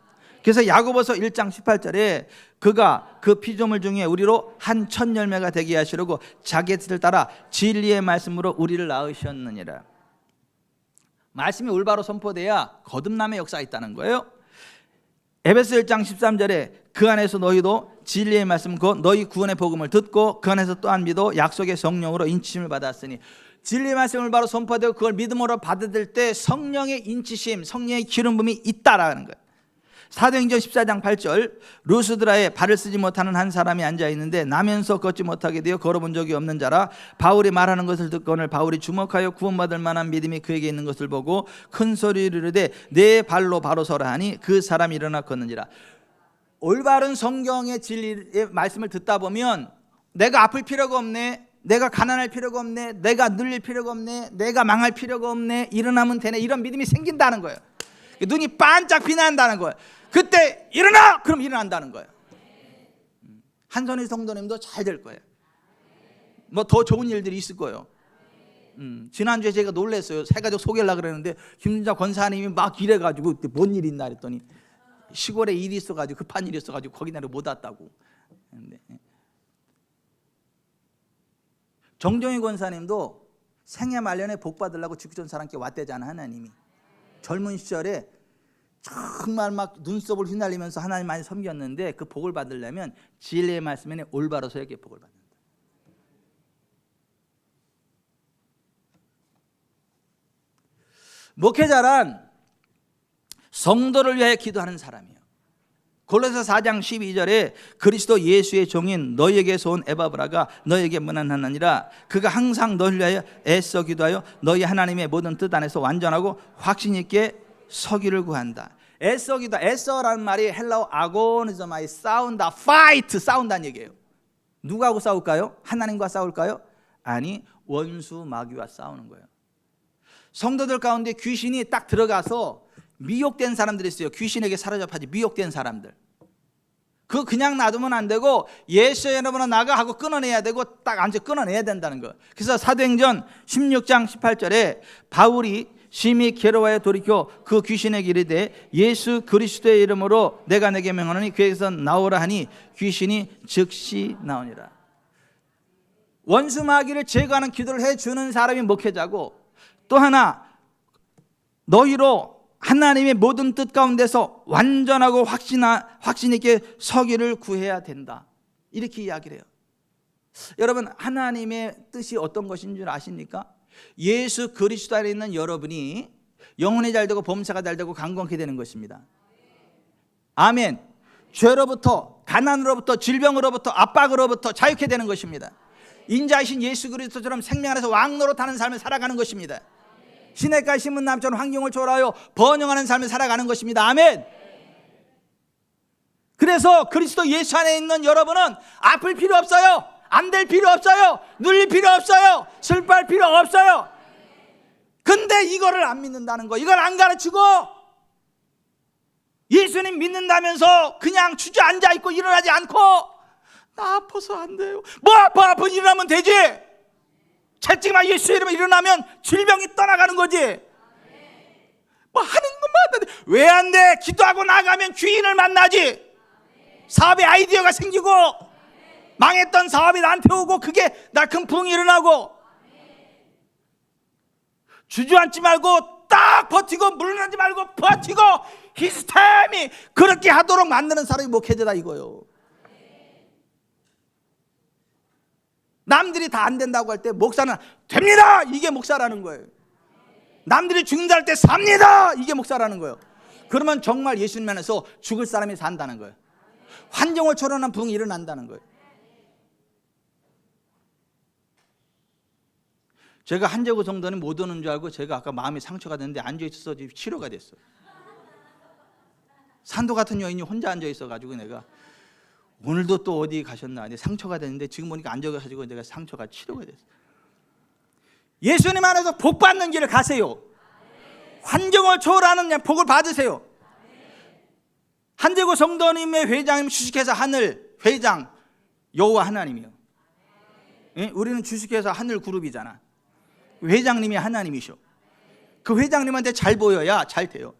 그래서 야고보서 1장 18절에 그가 그 피조물 중에 우리로 한 천 열매가 되게 하시려고 자기의 뜻을 따라 진리의 말씀으로 우리를 낳으셨느니라. 말씀이 올바로 선포돼야 거듭남의 역사가 있다는 거예요. 에베소 1장 13절에 그 안에서 너희도 진리의 말씀 곧 너희 구원의 복음을 듣고 그 안에서 또한 믿어 약속의 성령으로 인치심을 받았으니, 진리의 말씀을 바로 선포되고 그걸 믿음으로 받아들일 때 성령의 인치심, 성령의 기름 부음이 있다라는 거예요. 사도행전 14장 8절 루스드라에 발을 쓰지 못하는 한 사람이 앉아있는데 나면서 걷지 못하게 되어 걸어본 적이 없는 자라. 바울이 말하는 것을 듣거늘 바울이 주목하여 구원받을 만한 믿음이 그에게 있는 것을 보고 큰 소리를 이르되 내 발로 바로 서라 하니 그 사람이 일어나 걷는지라. 올바른 성경의 진리의 말씀을 듣다 보면 내가 아플 필요가 없네, 내가 가난할 필요가 없네, 내가 눌릴 필요가 없네, 내가 망할 필요가 없네, 일어나면 되네, 이런 믿음이 생긴다는 거예요. 눈이 반짝 빛난다는 거예요. 그때 일어나! 그럼 일어난다는 거예요. 한선희 성도님도 잘 될 거예요. 뭐 더 좋은 일들이 있을 거예요. 지난주에 제가 놀랐어요. 새 가족 소개하려고 그랬는데 김준자 권사님이 막 이래가지고 뭔 일이 있나 했더니 시골에 일이 있어가지고 급한 일이 있어가지고 거기 나를 못 왔다고. 정종희 권사님도 생애 말년에 복 받으려고 죽기 전 사람께 왔대잖아. 하나님이 젊은 시절에 정말 막 눈썹을 휘날리면서 하나님 많이 섬겼는데 그 복을 받으려면 진리의 말씀에 올바로 서야게 복을 받는다. 목회자란 성도를 위하여 기도하는 사람이에요. 골로새 4장 12절에 그리스도 예수의 종인 너희에게서 온 에바브라가 너희에게 문안하느니라. 그가 항상 너희를 위하여 애써 기도하여 너희 하나님의 모든 뜻 안에서 완전하고 확신 있게 서기를 구한다. 애써 기도, 애써라는 말이 헬라어 아고니즘아이 싸운다, 파이트, 싸운다는 얘기예요. 누구하고 싸울까요? 하나님과 싸울까요? 아니, 원수 마귀와 싸우는 거예요. 성도들 가운데 귀신이 딱 들어가서 미혹된 사람들이 있어요. 귀신에게 사로잡혀지 미혹된 사람들. 그거 그냥 놔두면 안 되고 예수의 이름으로 나가 하고 끊어내야 되고 딱 앉아 끊어내야 된다는 거예요. 그래서 사도행전 16장 18절에 바울이 심히 괴로워하여 돌이켜 그 귀신에게 이르되 예수 그리스도의 이름으로 내가 내게 명하노니 그에게서 나오라 하니 귀신이 즉시 나오니라. 원수 마귀를 제거하는 기도를 해주는 사람이 목회자고, 또 하나 너희로 하나님의 모든 뜻 가운데서 완전하고 확신 있게 서기를 구해야 된다, 이렇게 이야기를 해요. 여러분, 하나님의 뜻이 어떤 것인 줄 아십니까? 예수 그리스도 안에 있는 여러분이 영혼이 잘 되고 범사가 잘 되고 강건케 되는 것입니다. 아멘. 죄로부터, 가난으로부터, 질병으로부터, 압박으로부터 자유케 되는 것입니다. 인자이신 예수 그리스도처럼 생명 안에서 왕노릇하는 삶을 살아가는 것입니다. 시냇가에 심은 나무처럼 환경을 초월하여 번영하는 삶을 살아가는 것입니다. 아멘. 그래서 그리스도 예수 안에 있는 여러분은 아플 필요 없어요. 안 될 필요 없어요. 눌릴 필요 없어요. 슬퍼할 필요 없어요. 근데 이거를 안 믿는다는 거, 이걸 안 가르치고 예수님 믿는다면서 그냥 주저앉아 있고 일어나지 않고 나 아파서 안 돼요. 뭐 아파 일어나면 되지. 채찍만 예수 이름으로 일어나면 질병이 떠나가는 거지. 뭐 하는 것만 왜 안 돼? 기도하고 나가면 주인을 만나지. 사업의 아이디어가 생기고 망했던 사업이 나한테 오고 그게 큰 부흥이 일어나고. 주저앉지 말고 딱 버티고 물러나지 말고 버티고 히스템이 그렇게 하도록 만드는 사람이 목회자다 이거요. 남들이 다 안 된다고 할 때 목사는 됩니다 이게 목사라는 거예요. 남들이 죽는다 할 때 삽니다 이게 목사라는 거예요. 그러면 정말 예수님 안에서 죽을 사람이 산다는 거예요. 환경을 초월한 부흥이 일어난다는 거예요. 제가 한재구 성도는 못 오는 줄 알고 제가 아까 마음이 상처가 됐는데 앉아있어서 치료가 됐어요. 산도 같은 여인이 혼자 앉아있어가지고 내가 오늘도 또 어디 가셨나 상처가 됐는데 지금 보니까 앉아가지고 내가 상처가 치료가 됐어요. 예수님 안에서 복 받는 길을 가세요. 환경을 초월하는 복을 받으세요. 한재구 성도님의 회장님 주식회사 하늘 회장 여호와 하나님이요. 우리는 주식회사 하늘 그룹이잖아. 회장님이 하나님이셔. 그 회장님한테 잘 보여야 잘 돼요.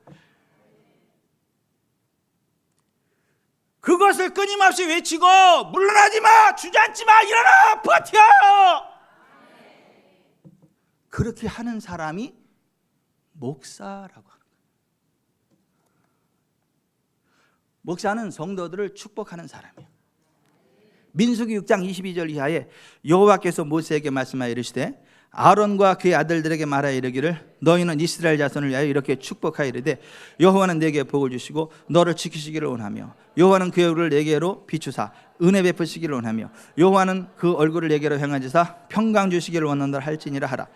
그것을 끊임없이 외치고 물러나지 마, 주저앉지 마, 일어나, 버텨. 그렇게 하는 사람이 목사라고 하는 거예요. 목사는 성도들을 축복하는 사람이에요. 민수기 6장 22절 이하에 여호와께서 모세에게 말씀하여 이르시되 아론과 그의 아들들에게 말하여 이르기를 너희는 이스라엘 자손을 위하여 이렇게 축복하여 이르되 여호와는 내게 복을 주시고 너를 지키시기를 원하며 여호와는 그의 얼굴을 내게로 비추사 은혜 베푸시기를 원하며 여호와는 그 얼굴을 내게로 향하시사 평강 주시기를 원한다 할지니라 하라.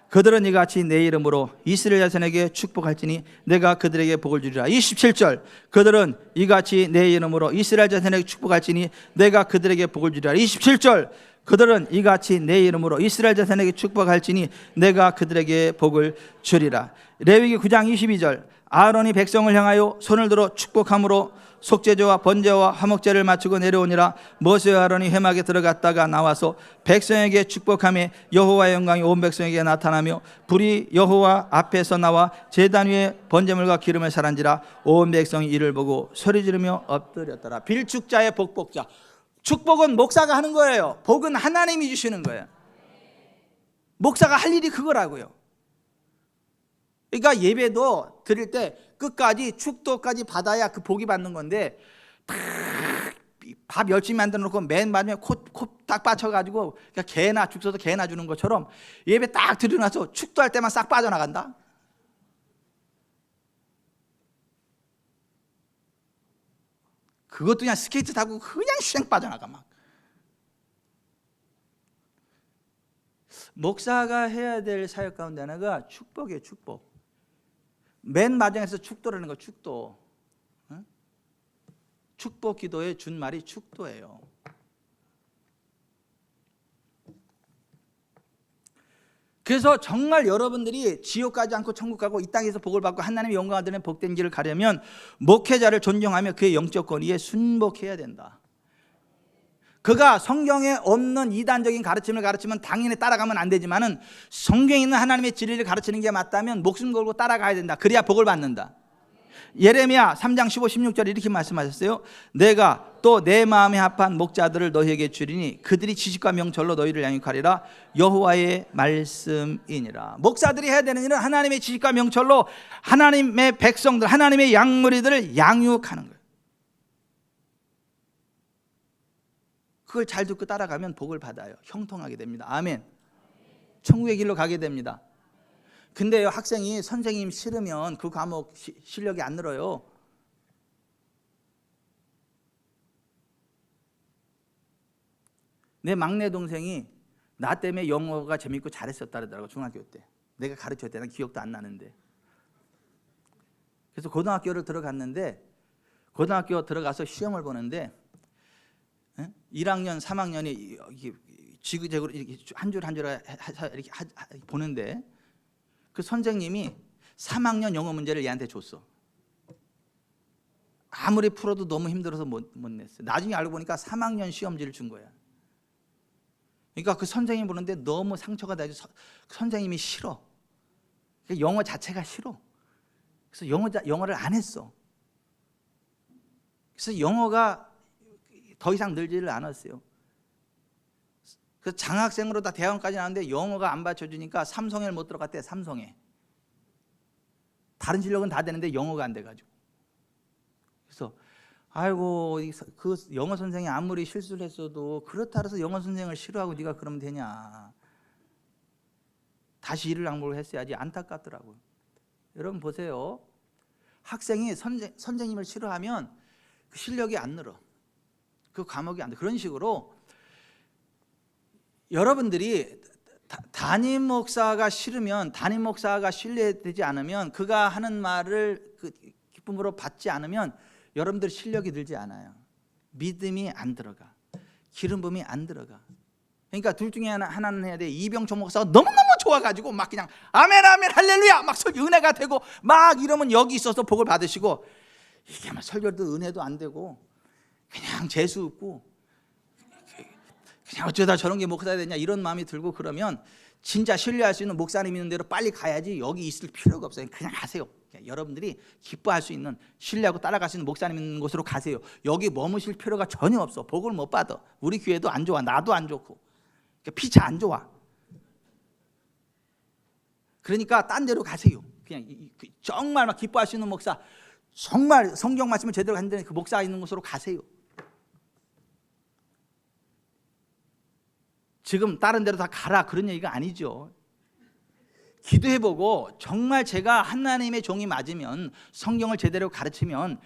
그들은 이같이 내 이름으로 이스라엘 자손에게 축복할지니 내가 그들에게 복을 주리라. 27절 그들은 이같이 내 이름으로 이스라엘 자손에게 축복할지니 내가 그들에게 복을 주리라. 27절 그들은 이같이 내 이름으로 이스라엘 자손에게 축복할지니 내가 그들에게 복을 주리라. 레위기 9장 22절 아론이 백성을 향하여 손을 들어 축복함으로 속죄제와 번제와 화목제를 마치고 내려오니라. 모세와 아론이 회막에 들어갔다가 나와서 백성에게 축복하며 여호와의 영광이 온 백성에게 나타나며 불이 여호와 앞에서 나와 제단 위에 번제물과 기름을 사란지라. 온 백성이 이를 보고 소리 지르며 엎드렸더라. 빌축자의 복복자. 축복은 목사가 하는 거예요. 복은 하나님이 주시는 거예요. 목사가 할 일이 그거라고요. 그러니까 예배도 드릴 때 끝까지 축도까지 받아야 그 복이 받는 건데 밥 열심히 만들어 놓고 맨 마지막에 코 딱 빠쳐가지고 그러니까 개나 죽 써서 개나 주는 것처럼 예배 딱 드려놔서 축도할 때만 싹 빠져나간다. 그것도 그냥 스케이트 타고 그냥 쉥 빠져나가 막. 목사가 해야 될 사역 가운데 하나가 축복이에요. 축복. 맨 마지막에서 축도라는 거 축도. 축복 기도에 준 말이 축도예요. 그래서 정말 여러분들이 지옥 가지 않고 천국 가고 이 땅에서 복을 받고 하나님의 영광을 드리는 복된 길을 가려면 목회자를 존경하며 그의 영적 권위에 순복해야 된다. 그가 성경에 없는 이단적인 가르침을 가르치면 당연히 따라가면 안 되지만은 성경에 있는 하나님의 진리를 가르치는 게 맞다면 목숨 걸고 따라가야 된다. 그래야 복을 받는다. 예레미야 3장 15, 16절 이렇게 말씀하셨어요. 내가 또 내 마음에 합한 목자들을 너희에게 주리니 그들이 지식과 명철로 너희를 양육하리라. 여호와의 말씀이니라. 목사들이 해야 되는 일은 하나님의 지식과 명철로 하나님의 백성들, 하나님의 양무리들을 양육하는 거예요. 그걸 잘 듣고 따라가면 복을 받아요. 형통하게 됩니다. 아멘. 천국의 길로 가게 됩니다. 근데요, 학생이 선생님 싫으면 그 과목 실력이 안 늘어요. 내 막내 동생이 나 때문에 영어가 재밌고 잘했었다 그러더라고. 중학교 때 내가 가르쳤을 때는 기억도 안 나는데. 그래서 고등학교를 들어갔는데 고등학교 들어가서 시험을 보는데 1학년, 3학년이 지그재그로 한 줄 한 줄 이렇게 보는데 그 선생님이 3학년 영어 문제를 얘한테 줬어. 아무리 풀어도 너무 힘들어서 못 냈어요. 나중에 알고 보니까 3학년 시험지를 준 거야. 그러니까 그 선생님이 보는데 너무 상처가 나서 선생님이 싫어. 영어 자체가 싫어. 그래서 영어를 안 했어. 그래서 영어가 더 이상 늘지를 않았어요. 그래서 장학생으로 다 대학원까지 나왔는데 영어가 안 받쳐주니까 삼성에를 못 들어갔대. 삼성에. 다른 실력은 다 되는데 영어가 안 돼가지고. 그래서 아이고, 그 영어 선생이 아무리 실수를 했어도 그렇다 해서 영어 선생을 싫어하고 네가 그러면 되냐. 다시 일을 양보를 했어야지. 안타깝더라고요. 여러분 보세요. 학생이 선생님을 싫어하면 그 실력이 안 늘어. 그 과목이 안 돼. 그런 식으로 여러분들이 담임 목사가 싫으면, 담임 목사가 신뢰되지 않으면, 그가 하는 말을 그 기쁨으로 받지 않으면 여러분들 실력이 늘지 않아요. 믿음이 안 들어가. 기름 부음이 안 들어가. 그러니까 둘 중에 하나는 해야 돼. 이병총 목사가 너무너무 좋아가지고 막 그냥 아멘 아멘 할렐루야 막 은혜가 되고 막 이러면 여기 있어서 복을 받으시고, 이게 막 설교도 은혜도 안 되고 그냥 재수 없고 그냥 어쩌다 저런 게 목사가 되냐 이런 마음이 들고, 그러면 진짜 신뢰할 수 있는 목사님 있는 대로 빨리 가야지. 여기 있을 필요가 없어요. 그냥 가세요. 여러분들이 기뻐할 수 있는, 신뢰하고 따라갈 수 있는 목사님 있는 곳으로 가세요. 여기 머무실 필요가 전혀 없어. 복을 못 받아. 우리 교회도 안 좋아. 나도 안 좋고 피차 안 좋아. 그러니까 딴 데로 가세요. 그냥 정말 막 기뻐할 수 있는 목사, 정말 성경 말씀을 제대로 한다는 그 목사 있는 곳으로 가세요. 지금 다른 데로 다 가라 그런 얘기가 아니죠. 기도해보고 정말 제가 하나님의 종이 맞으면, 성경을 제대로 가르치면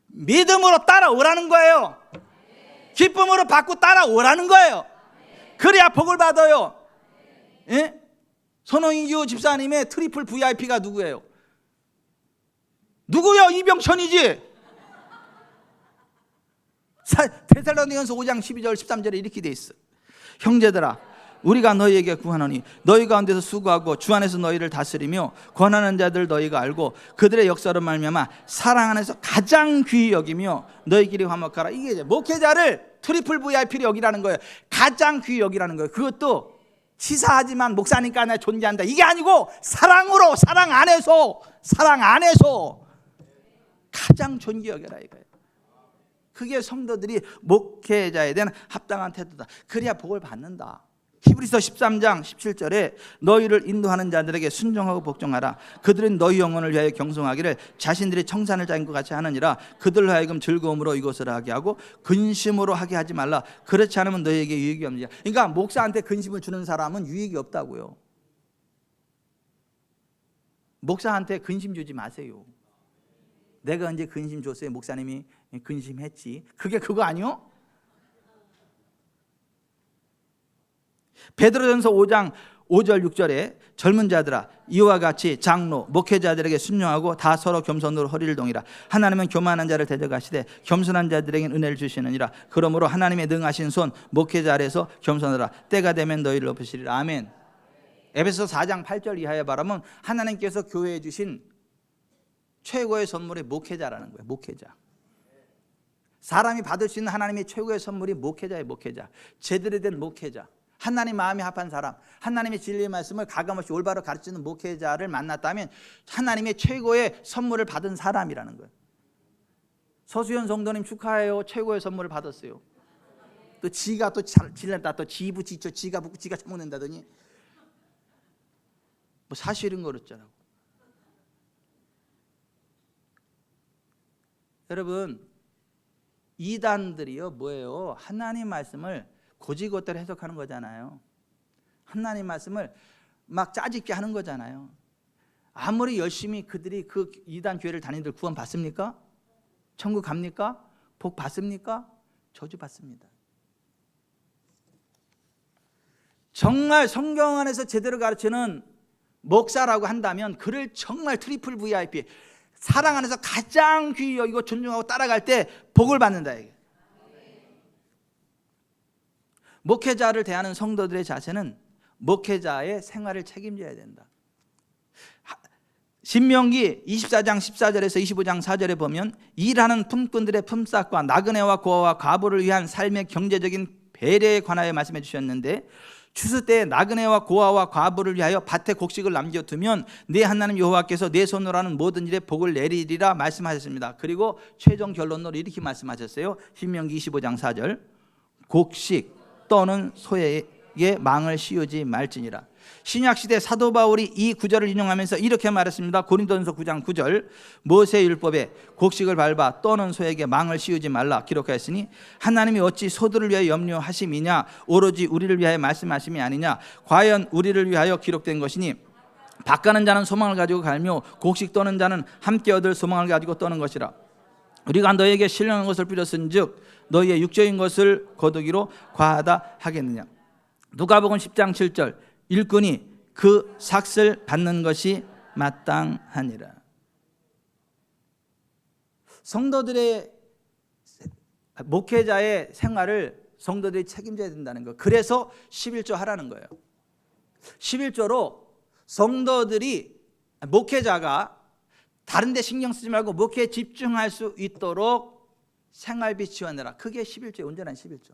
믿음으로 따라오라는 거예요. 기쁨으로 받고 따라오라는 거예요. 그래야 복을 받아요. 예? 손홍인규 집사님의 트리플 VIP가 누구예요? 누구요? 이병천이지. 데살로니가서 5장 12절 13절에 이렇게 돼 있어. 형제들아, 우리가 너희에게 구하노니 너희 가운데서 수고하고 주 안에서 너희를 다스리며 권하는 자들 너희가 알고 그들의 역사로 말미암아 사랑 안에서 가장 귀히 여기며 너희끼리 화목하라. 이게 이제 목회자를 트리플 VIP로 여기라는 거예요. 가장 귀히 여기라는 거예요. 그것도 치사하지만 목사니까 나 존재한다 이게 아니고, 사랑으로, 사랑 안에서 가장 존귀 여겨라 이거예요. 그게 성도들이 목회자에 대한 합당한 태도다. 그래야 복을 받는다. 히브리서 13장 17절에 너희를 인도하는 자들에게 순종하고 복종하라. 그들은 너희 영혼을 위하여 경송하기를 자신들이 청산을 짜인 것 같이 하느니라. 그들로 하여금 즐거움으로 이것을 하게 하고 근심으로 하게 하지 말라. 그렇지 않으면 너희에게 유익이 없느니라. 그러니까 목사한테 근심을 주는 사람은 유익이 없다고요. 목사한테 근심 주지 마세요. 내가 언제 근심 줬어요? 목사님이 근심했지. 그게 그거 아니요? 베드로전서 5장 5절 6절에 젊은 자들아 이와 같이 장로 목회자들에게 순종하고 다 서로 겸손으로 허리를 동이라. 하나님은 교만한 자를 대적하시되 겸손한 자들에게는 은혜를 주시느니라. 그러므로 하나님의 능하신 손 목회자 아래서 겸손하라. 때가 되면 너희를 높이시리라. 아멘. 에베소 4장 8절 이하에 바라면 하나님께서 교회에 주신 최고의 선물이 목회자라는 거예요. 목회자. 사람이 받을 수 있는 하나님의 최고의 선물이 목회자예요. 목회자. 제대로 된 목회자. 하나님 마음이 합한 사람, 하나님의 진리의 말씀을 가감없이 올바로 가르치는 목회자를 만났다면 하나님의 최고의 선물을 받은 사람이라는 거예요. 서수연 성도님 축하해요. 최고의 선물을 받았어요. 또 지가 또 질렀다. 또 지부 지쳐 지가 붓고 지가 처먹는다더니 뭐 사실은 그렇잖아요. 여러분, 이단들이요 뭐예요? 하나님 말씀을 고지고대로 해석하는 거잖아요. 하나님 말씀을 막 짜집게 하는 거잖아요. 아무리 열심히 그들이 그 이단 교회를 다니들 구원 받습니까? 천국 갑니까? 복 받습니까? 저주 받습니다. 정말 성경 안에서 제대로 가르치는 목사라고 한다면 그를 정말 트리플 VIP, 사랑 안에서 가장 귀히 여기고 존중하고 따라갈 때 복을 받는다 이게. 목회자를 대하는 성도들의 자세는 목회자의 생활을 책임져야 된다. 신명기 24장 14절에서 25장 4절에 보면 일하는 품꾼들의 품삯과 나그네와 고아와 과부를 위한 삶의 경제적인 배려에 관하여 말씀해 주셨는데, 추수 때 나그네와 고아와 과부를 위하여 밭에 곡식을 남겨두면 내 하나님 여호와께서 내 손으로 하는 모든 일에 복을 내리리라 말씀하셨습니다. 그리고 최종 결론으로 이렇게 말씀하셨어요. 신명기 25장 4절, 곡식 떠는 소에게 망을 씌우지 말지니라. 신약시대 사도 바울이 이 구절을 인용하면서 이렇게 말했습니다. 고린도전서 9장 9절, 모세의 율법에 곡식을 밟아 떠는 소에게 망을 씌우지 말라 기록하였으니 하나님이 어찌 소들을 위하여 염려하심이냐, 오로지 우리를 위하여 말씀하심이 아니냐. 과연 우리를 위하여 기록된 것이니 밭가는 자는 소망을 가지고 갈며 곡식 떠는 자는 함께 얻을 소망을 가지고 떠는 것이라. 우리가 너에게 신령한 것을 뿌렸은즉 너희의 육적인 것을 거두기로 과하다 하겠느냐. 누가복음 10장 7절, 일꾼이 그 삭을 받는 것이 마땅하니라. 성도들의, 목회자의 생활을 성도들이 책임져야 된다는 거. 그래서 11조 하라는 거예요. 11조로 성도들이, 목회자가 다른 데 신경 쓰지 말고 목회에 집중할 수 있도록 생활비 지원해라. 그게 11조의 온전한 11조.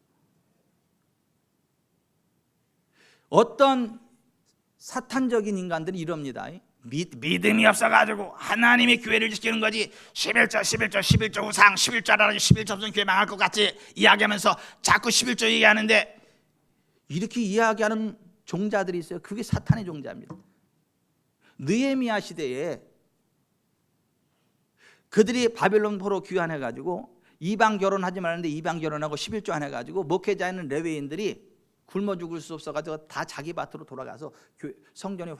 어떤 사탄적인 인간들이 이럽니다. 믿음이 없어가지고 하나님이 교회를 지키는 거지 11조 우상 11조라고 11조 없으면 교회 망할 것 같이 이야기하면서 자꾸 11조 얘기하는데, 이렇게 이야기하는 종자들이 있어요. 그게 사탄의 종자입니다. 느헤미야 시대에 그들이 바벨론 포로 귀환해가지고 이방 결혼하지 말았는데 이방 결혼하고 11조 안 해가지고 목회자는 레위인들이 굶어 죽을 수 없어가지고 다 자기 밭으로 돌아가서 성전이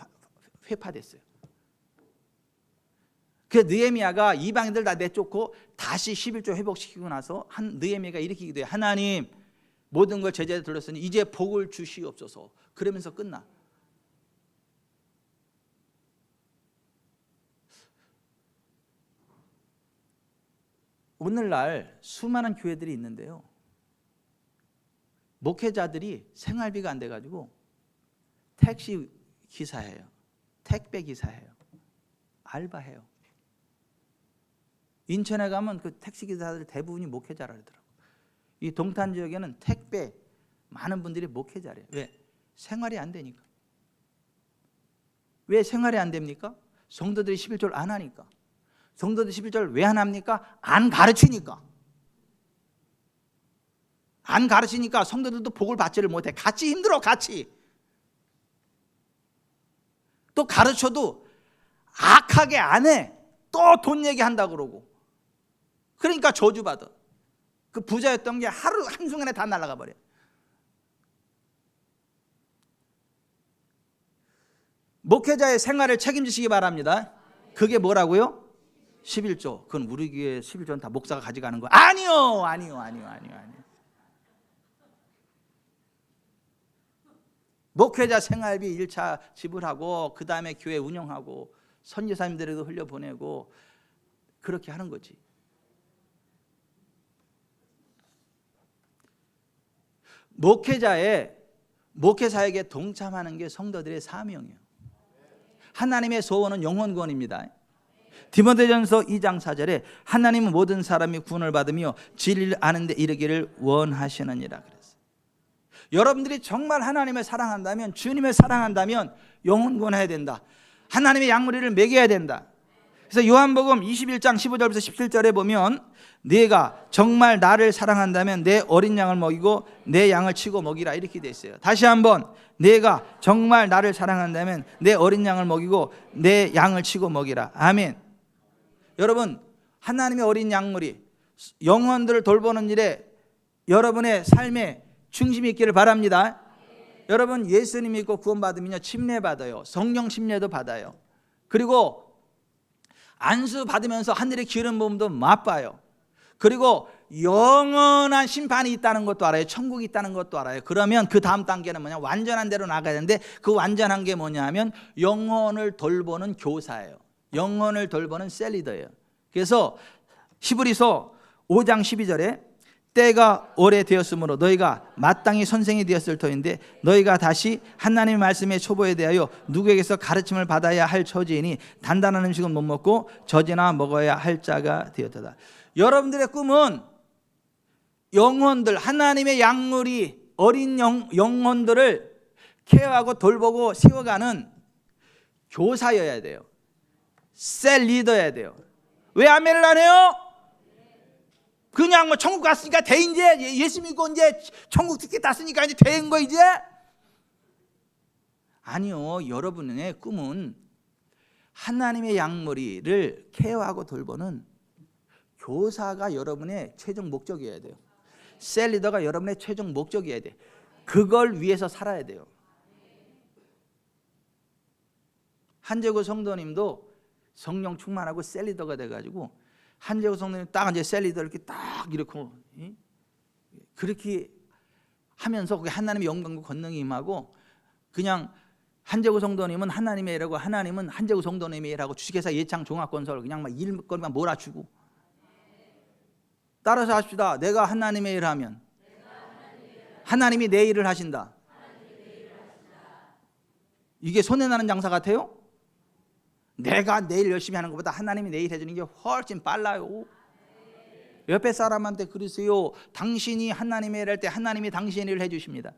회파됐어요. 그 느헤미야가 이방인들 다 내쫓고 다시 11조 회복시키고 나서 느헤미야가 이렇게 기도해요. 하나님, 모든 걸 제자에 들렸으니 이제 복을 주시옵소서. 그러면서 끝나. 오늘날 수많은 교회들이 있는데요, 목회자들이 생활비가 안 돼가지고 택시 기사해요, 택배 기사해요, 알바해요. 인천에 가면 그 택시 기사들 대부분이 목회자라 그러더라고요. 이 동탄 지역에는 택배 많은 분들이 목회자래요. 왜? 생활이 안 되니까. 왜 생활이 안 됩니까? 성도들이 11조를 안 하니까. 성도들 11조를 왜 안 합니까? 안 가르치니까. 안 가르치니까 성도들도 복을 받지를 못해. 같이 힘들어, 같이. 또 가르쳐도 악하게 안 해. 또 돈 얘기한다 그러고. 그러니까 저주받아. 그 부자였던 게 하루 한순간에 다 날아가 버려. 목회자의 생활을 책임지시기 바랍니다. 그게 뭐라고요? 11조. 그건 우리 교회 11조는 다 목사가 가져가는 거. 아니요. 목회자 생활비 1차 지불하고 그 다음에 교회 운영하고 선교사님들에도 흘려보내고 그렇게 하는 거지. 목회사에게 동참하는 게 성도들의 사명이에요. 하나님의 소원은 영원 구원입니다. 디모데전서 2장 4절에 하나님은 모든 사람이 구원을 받으며 진리를 아는 데 이르기를 원하시느니라 그랬어요. 여러분들이 정말 하나님을 사랑한다면, 주님을 사랑한다면 영원 구원해야 된다. 하나님의 양무리를 먹여야 된다. 그래서 요한복음 21장 15절부터 17절에 보면 네가 정말 나를 사랑한다면 내 어린 양을 먹이고 내 양을 치고 먹이라 이렇게 돼 있어요. 다시 한번, 네가 정말 나를 사랑한다면 내 어린 양을 먹이고 내 양을 치고 먹이라. 아멘. 여러분, 하나님의 어린 양무리, 영혼들을 돌보는 일에 여러분의 삶에 중심이 있기를 바랍니다. 여러분, 예수님 믿고 구원받으면요 침례 받아요. 성령 침례도 받아요. 그리고 안수 받으면서 하늘의 기름 부음도 맛봐요. 그리고 영원한 심판이 있다는 것도 알아요. 천국이 있다는 것도 알아요. 그러면 그 다음 단계는 뭐냐? 완전한 대로 나가야 되는데, 그 완전한 게 뭐냐 하면 영혼을 돌보는 교사예요. 영혼을 돌보는 셀리더예요. 그래서 히브리서 5장 12절에 때가 오래되었으므로 너희가 마땅히 선생이 되었을 터인데 너희가 다시 하나님의 말씀의 초보에 대하여 누구에게서 가르침을 받아야 할 처지이니 단단한 음식은 못 먹고 젖이나 먹어야 할 자가 되었다. 여러분들의 꿈은 영혼들, 하나님의 양물이 어린 영혼들을 케어하고 돌보고 세워가는 교사여야 돼요. 셀 리더여야 돼요. 왜 아멘을 안 해요? 그냥 뭐 천국 갔으니까 돼, 이제 예수 믿고 이제 천국 티켓 땄으니까 이제 된 거 이제? 아니요. 여러분의 꿈은 하나님의 양머리를 케어하고 돌보는 교사가 여러분의 최종 목적이어야 돼요. 셀 리더가 여러분의 최종 목적이어야 돼. 그걸 위해서 살아야 돼요. 한재구 성도님도 성령 충만하고 셀 리더가 돼가지고 한재구 성도님 딱 이제 셀 리더 이렇게 딱 이렇게 그렇게 하면서 그게 하나님의 영광과 권능이 임하고, 그냥 한재구 성도님은 하나님의 일하고 하나님은 한재구 성도님의 일하고 주식회사 예창 종합건설 그냥 막 일거리만 몰아주고. 따라서 하십시다. 내가 하나님의 일을 하면 하나님이 내 일을 하신다. 이게 손해나는 장사 같아요? 내가 내일 열심히 하는 것보다 하나님이 내일 해주는 게 훨씬 빨라요. 옆에 사람한테 그러세요. 당신이 하나님의 일을 할 때 하나님이 당신의 일을 해주십니다.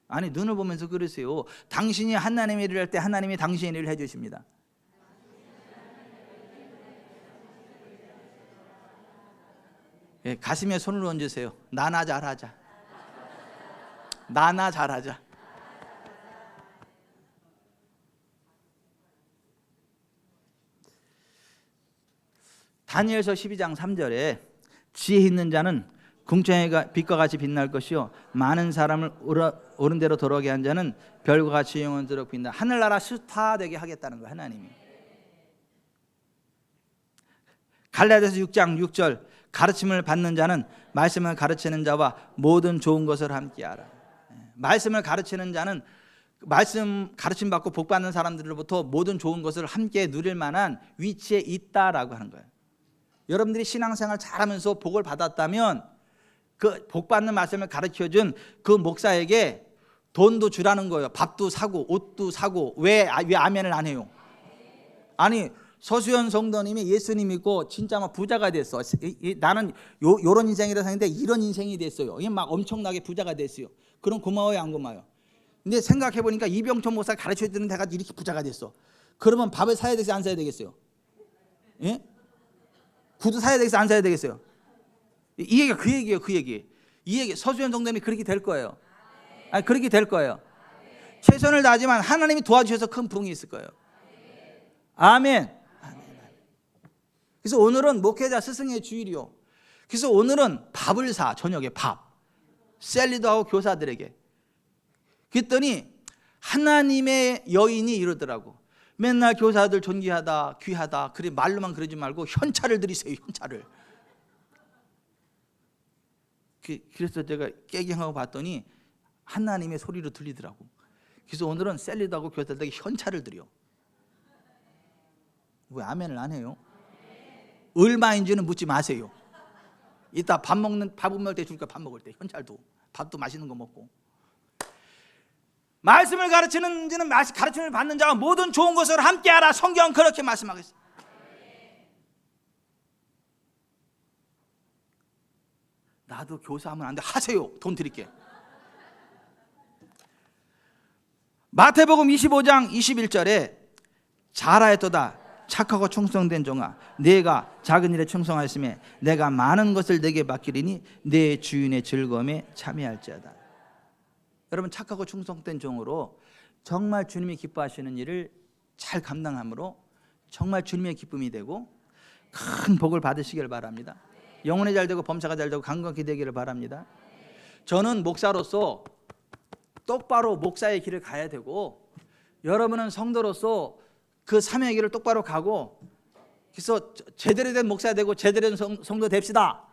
아니, 눈을 보면서 그러세요. 당신이 하나님의 일을 할 때 하나님이 당신의 일을 해주십니다. 예, 가슴에 손을 얹으세요. 나나 잘하자. 나나 잘하자. 다니엘서 12장 3절에 지혜 있는 자는 궁창의 빛과 같이 빛날 것이요 많은 사람을 옳은 대로 돌아오게 한 자는 별과 같이 영원토록 빛나. 하늘나라 스타 되게 하겠다는 거예요, 하나님이. 갈라디아서 6장 6절 가르침을 받는 자는 말씀을 가르치는 자와 모든 좋은 것을 함께하라. 말씀을 가르치는 자는 말씀 가르침 받고 복 받는 사람들로부터 모든 좋은 것을 함께 누릴 만한 위치에 있다라고 하는 거예요. 여러분들이 신앙생활 잘하면서 복을 받았다면 그 복 받는 말씀을 가르쳐준 그 목사에게 돈도 주라는 거예요. 밥도 사고 옷도 사고. 왜 아멘을 안 해요? 아니, 서수연 성도님이 예수님 믿고 진짜 막 부자가 됐어. 나는 요런 인생이라 생각했는데 이런 인생이 됐어요. 이게 막 엄청나게 부자가 됐어요. 그럼 고마워요, 안 고마워요? 근데 생각해 보니까 이병천 목사 가르쳐 주는 데가 이렇게 부자가 됐어. 그러면 밥을 사야 되겠어요, 안 사야 되겠어요? 예? 구두 사야 되겠어요, 안 사야 되겠어요? 이 얘기가 그 얘기예요, 그 얘기. 이 얘기 서수연 성도님이 그렇게 될 거예요. 아니, 그렇게 될 거예요. 최선을 다하지만 하나님이 도와주셔서 큰 부흥이 있을 거예요. 아멘. 그래서 오늘은 목회자 스승의 주일이요. 그래서 오늘은 밥을 사, 저녁에 밥. 셀리더하고 교사들에게. 그랬더니 하나님의 여인이 이러더라고. 맨날 교사들 존귀하다, 귀하다. 그래 말로만 그러지 말고 현찰을 드리세요, 현찰을. 그래서 제가 깨갱하고 봤더니 하나님의 소리로 들리더라고. 그래서 오늘은 셀리더하고 교사들에게 현찰을 드려. 왜 아멘을 안 해요? 얼마인지는 묻지 마세요. 이따 밥을 먹을 때 줄까? 밥 먹을 때 현찰도, 밥도 맛있는 거 먹고. 말씀을 가르치는 자는 가르침을 받는 자와 모든 좋은 것을 함께하라. 성경은 그렇게 말씀하겠습니다. 나도 교사하면 안 돼. 하세요. 돈 드릴게. 마태복음 25장 21절에 잘하였도다 착하고 충성된 종아, 내가 작은 일에 충성하였으며 내가 많은 것을 내게 맡기리니 내 주인의 즐거움에 참여할지어다. 여러분, 착하고 충성된 종으로 정말 주님이 기뻐하시는 일을 잘 감당함으로 정말 주님의 기쁨이 되고 큰 복을 받으시길 바랍니다. 영혼이 잘 되고 범사가 잘 되고 강건히 되기를 바랍니다. 저는 목사로서 똑바로 목사의 길을 가야 되고, 여러분은 성도로서 그 사명의 길을 똑바로 가고, 그래서 제대로 된 목사 되고 제대로 된 성도 됩시다.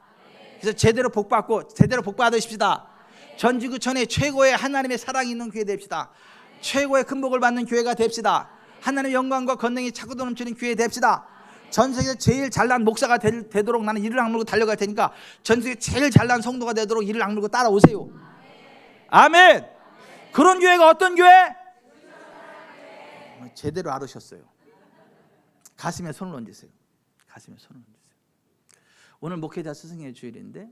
그래서 제대로 복 받고 제대로 복 받으십시다. 전 지구촌에 최고의 하나님의 사랑이 있는 교회 됩시다. 최고의 큰 복을 받는 교회가 됩시다. 하나님의 영광과 권능이 차고도 넘치는 교회 됩시다. 전 세계에서 제일 잘난 목사가 되도록 나는 이를 악물고 달려갈 테니까 전 세계 제일 잘난 성도가 되도록 이를 악물고 따라오세요. 아멘. 그런 교회가 어떤 교회? 제대로 알으셨어요. 가슴에 손을 얹으세요. 가슴에 손을 얹으세요. 오늘 목회자 스승의 주일인데,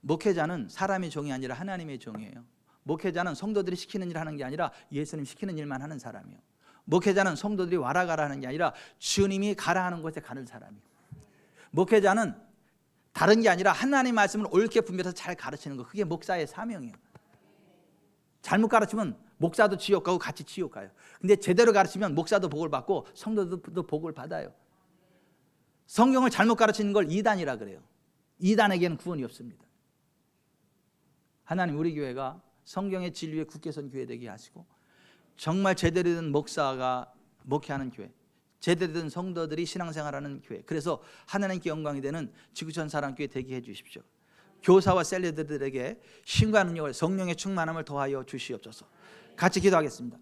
목회자는 사람의 종이 아니라 하나님의 종이에요. 목회자는 성도들이 시키는 일을 하는 게 아니라 예수님 시키는 일만 하는 사람이에요. 목회자는 성도들이 와라 가라 하는 게 아니라 주님이 가라 하는 곳에 가는 사람이에요. 목회자는 다른 게 아니라 하나님의 말씀을 옳게 분별해서 잘 가르치는 거, 그게 목사의 사명이에요. 잘못 가르치면 목사도 지옥 가고 같이 지옥 가요. 근데 제대로 가르치면 목사도 복을 받고 성도도 복을 받아요. 성경을 잘못 가르치는 걸 이단이라 그래요. 이단에게는 구원이 없습니다. 하나님, 우리 교회가 성경의 진리에 굳게 선 교회 되게 하시고, 정말 제대로 된 목사가 목회하는 교회, 제대로 된 성도들이 신앙생활하는 교회, 그래서 하나님께 영광이 되는 지구촌 사랑교회 되게 해주십시오. 교사와 셀리들에게 힘과 능력을, 성령의 충만함을 더하여 주시옵소서. 같이 기도하겠습니다.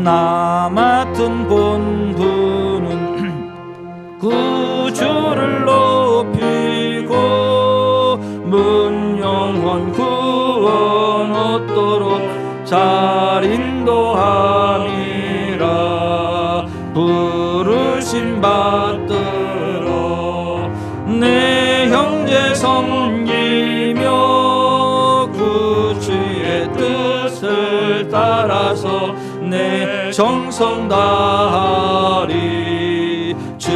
나 맡은 본분은 구주를 높이고 문영원 구원 얻도록 잘 인도함이라. 부르심 받들어 내 형제 섬기며 구주의 뜻을 따라서 내 정성 다하리. 주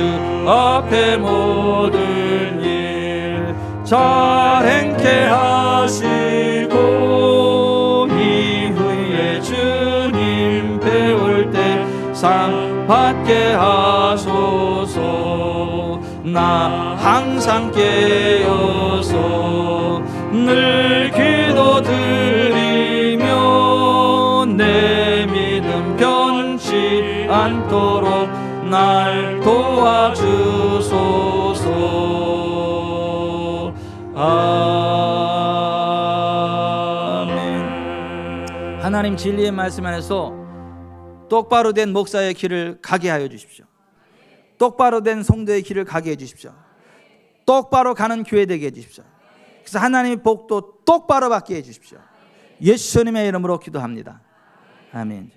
앞에 모든 일 잘 행케 하시고 이후에 주님 배울 때 상 받게 하소서. 나 항상 깨어서 늘 기도드리며 내 믿음 변치 않도록 날 도와주소서. 아멘. 하나님 진리의 말씀 안에서 똑바로 된 목사의 길을 가게 하여 주십시오. 똑바로 된 성도의 길을 가게 해 주십시오. 똑바로 가는 교회 되게 해 주십시오. 그래서 하나님의 복도 똑바로 받게 해 주십시오. 예수님의 이름으로 기도합니다. 아멘.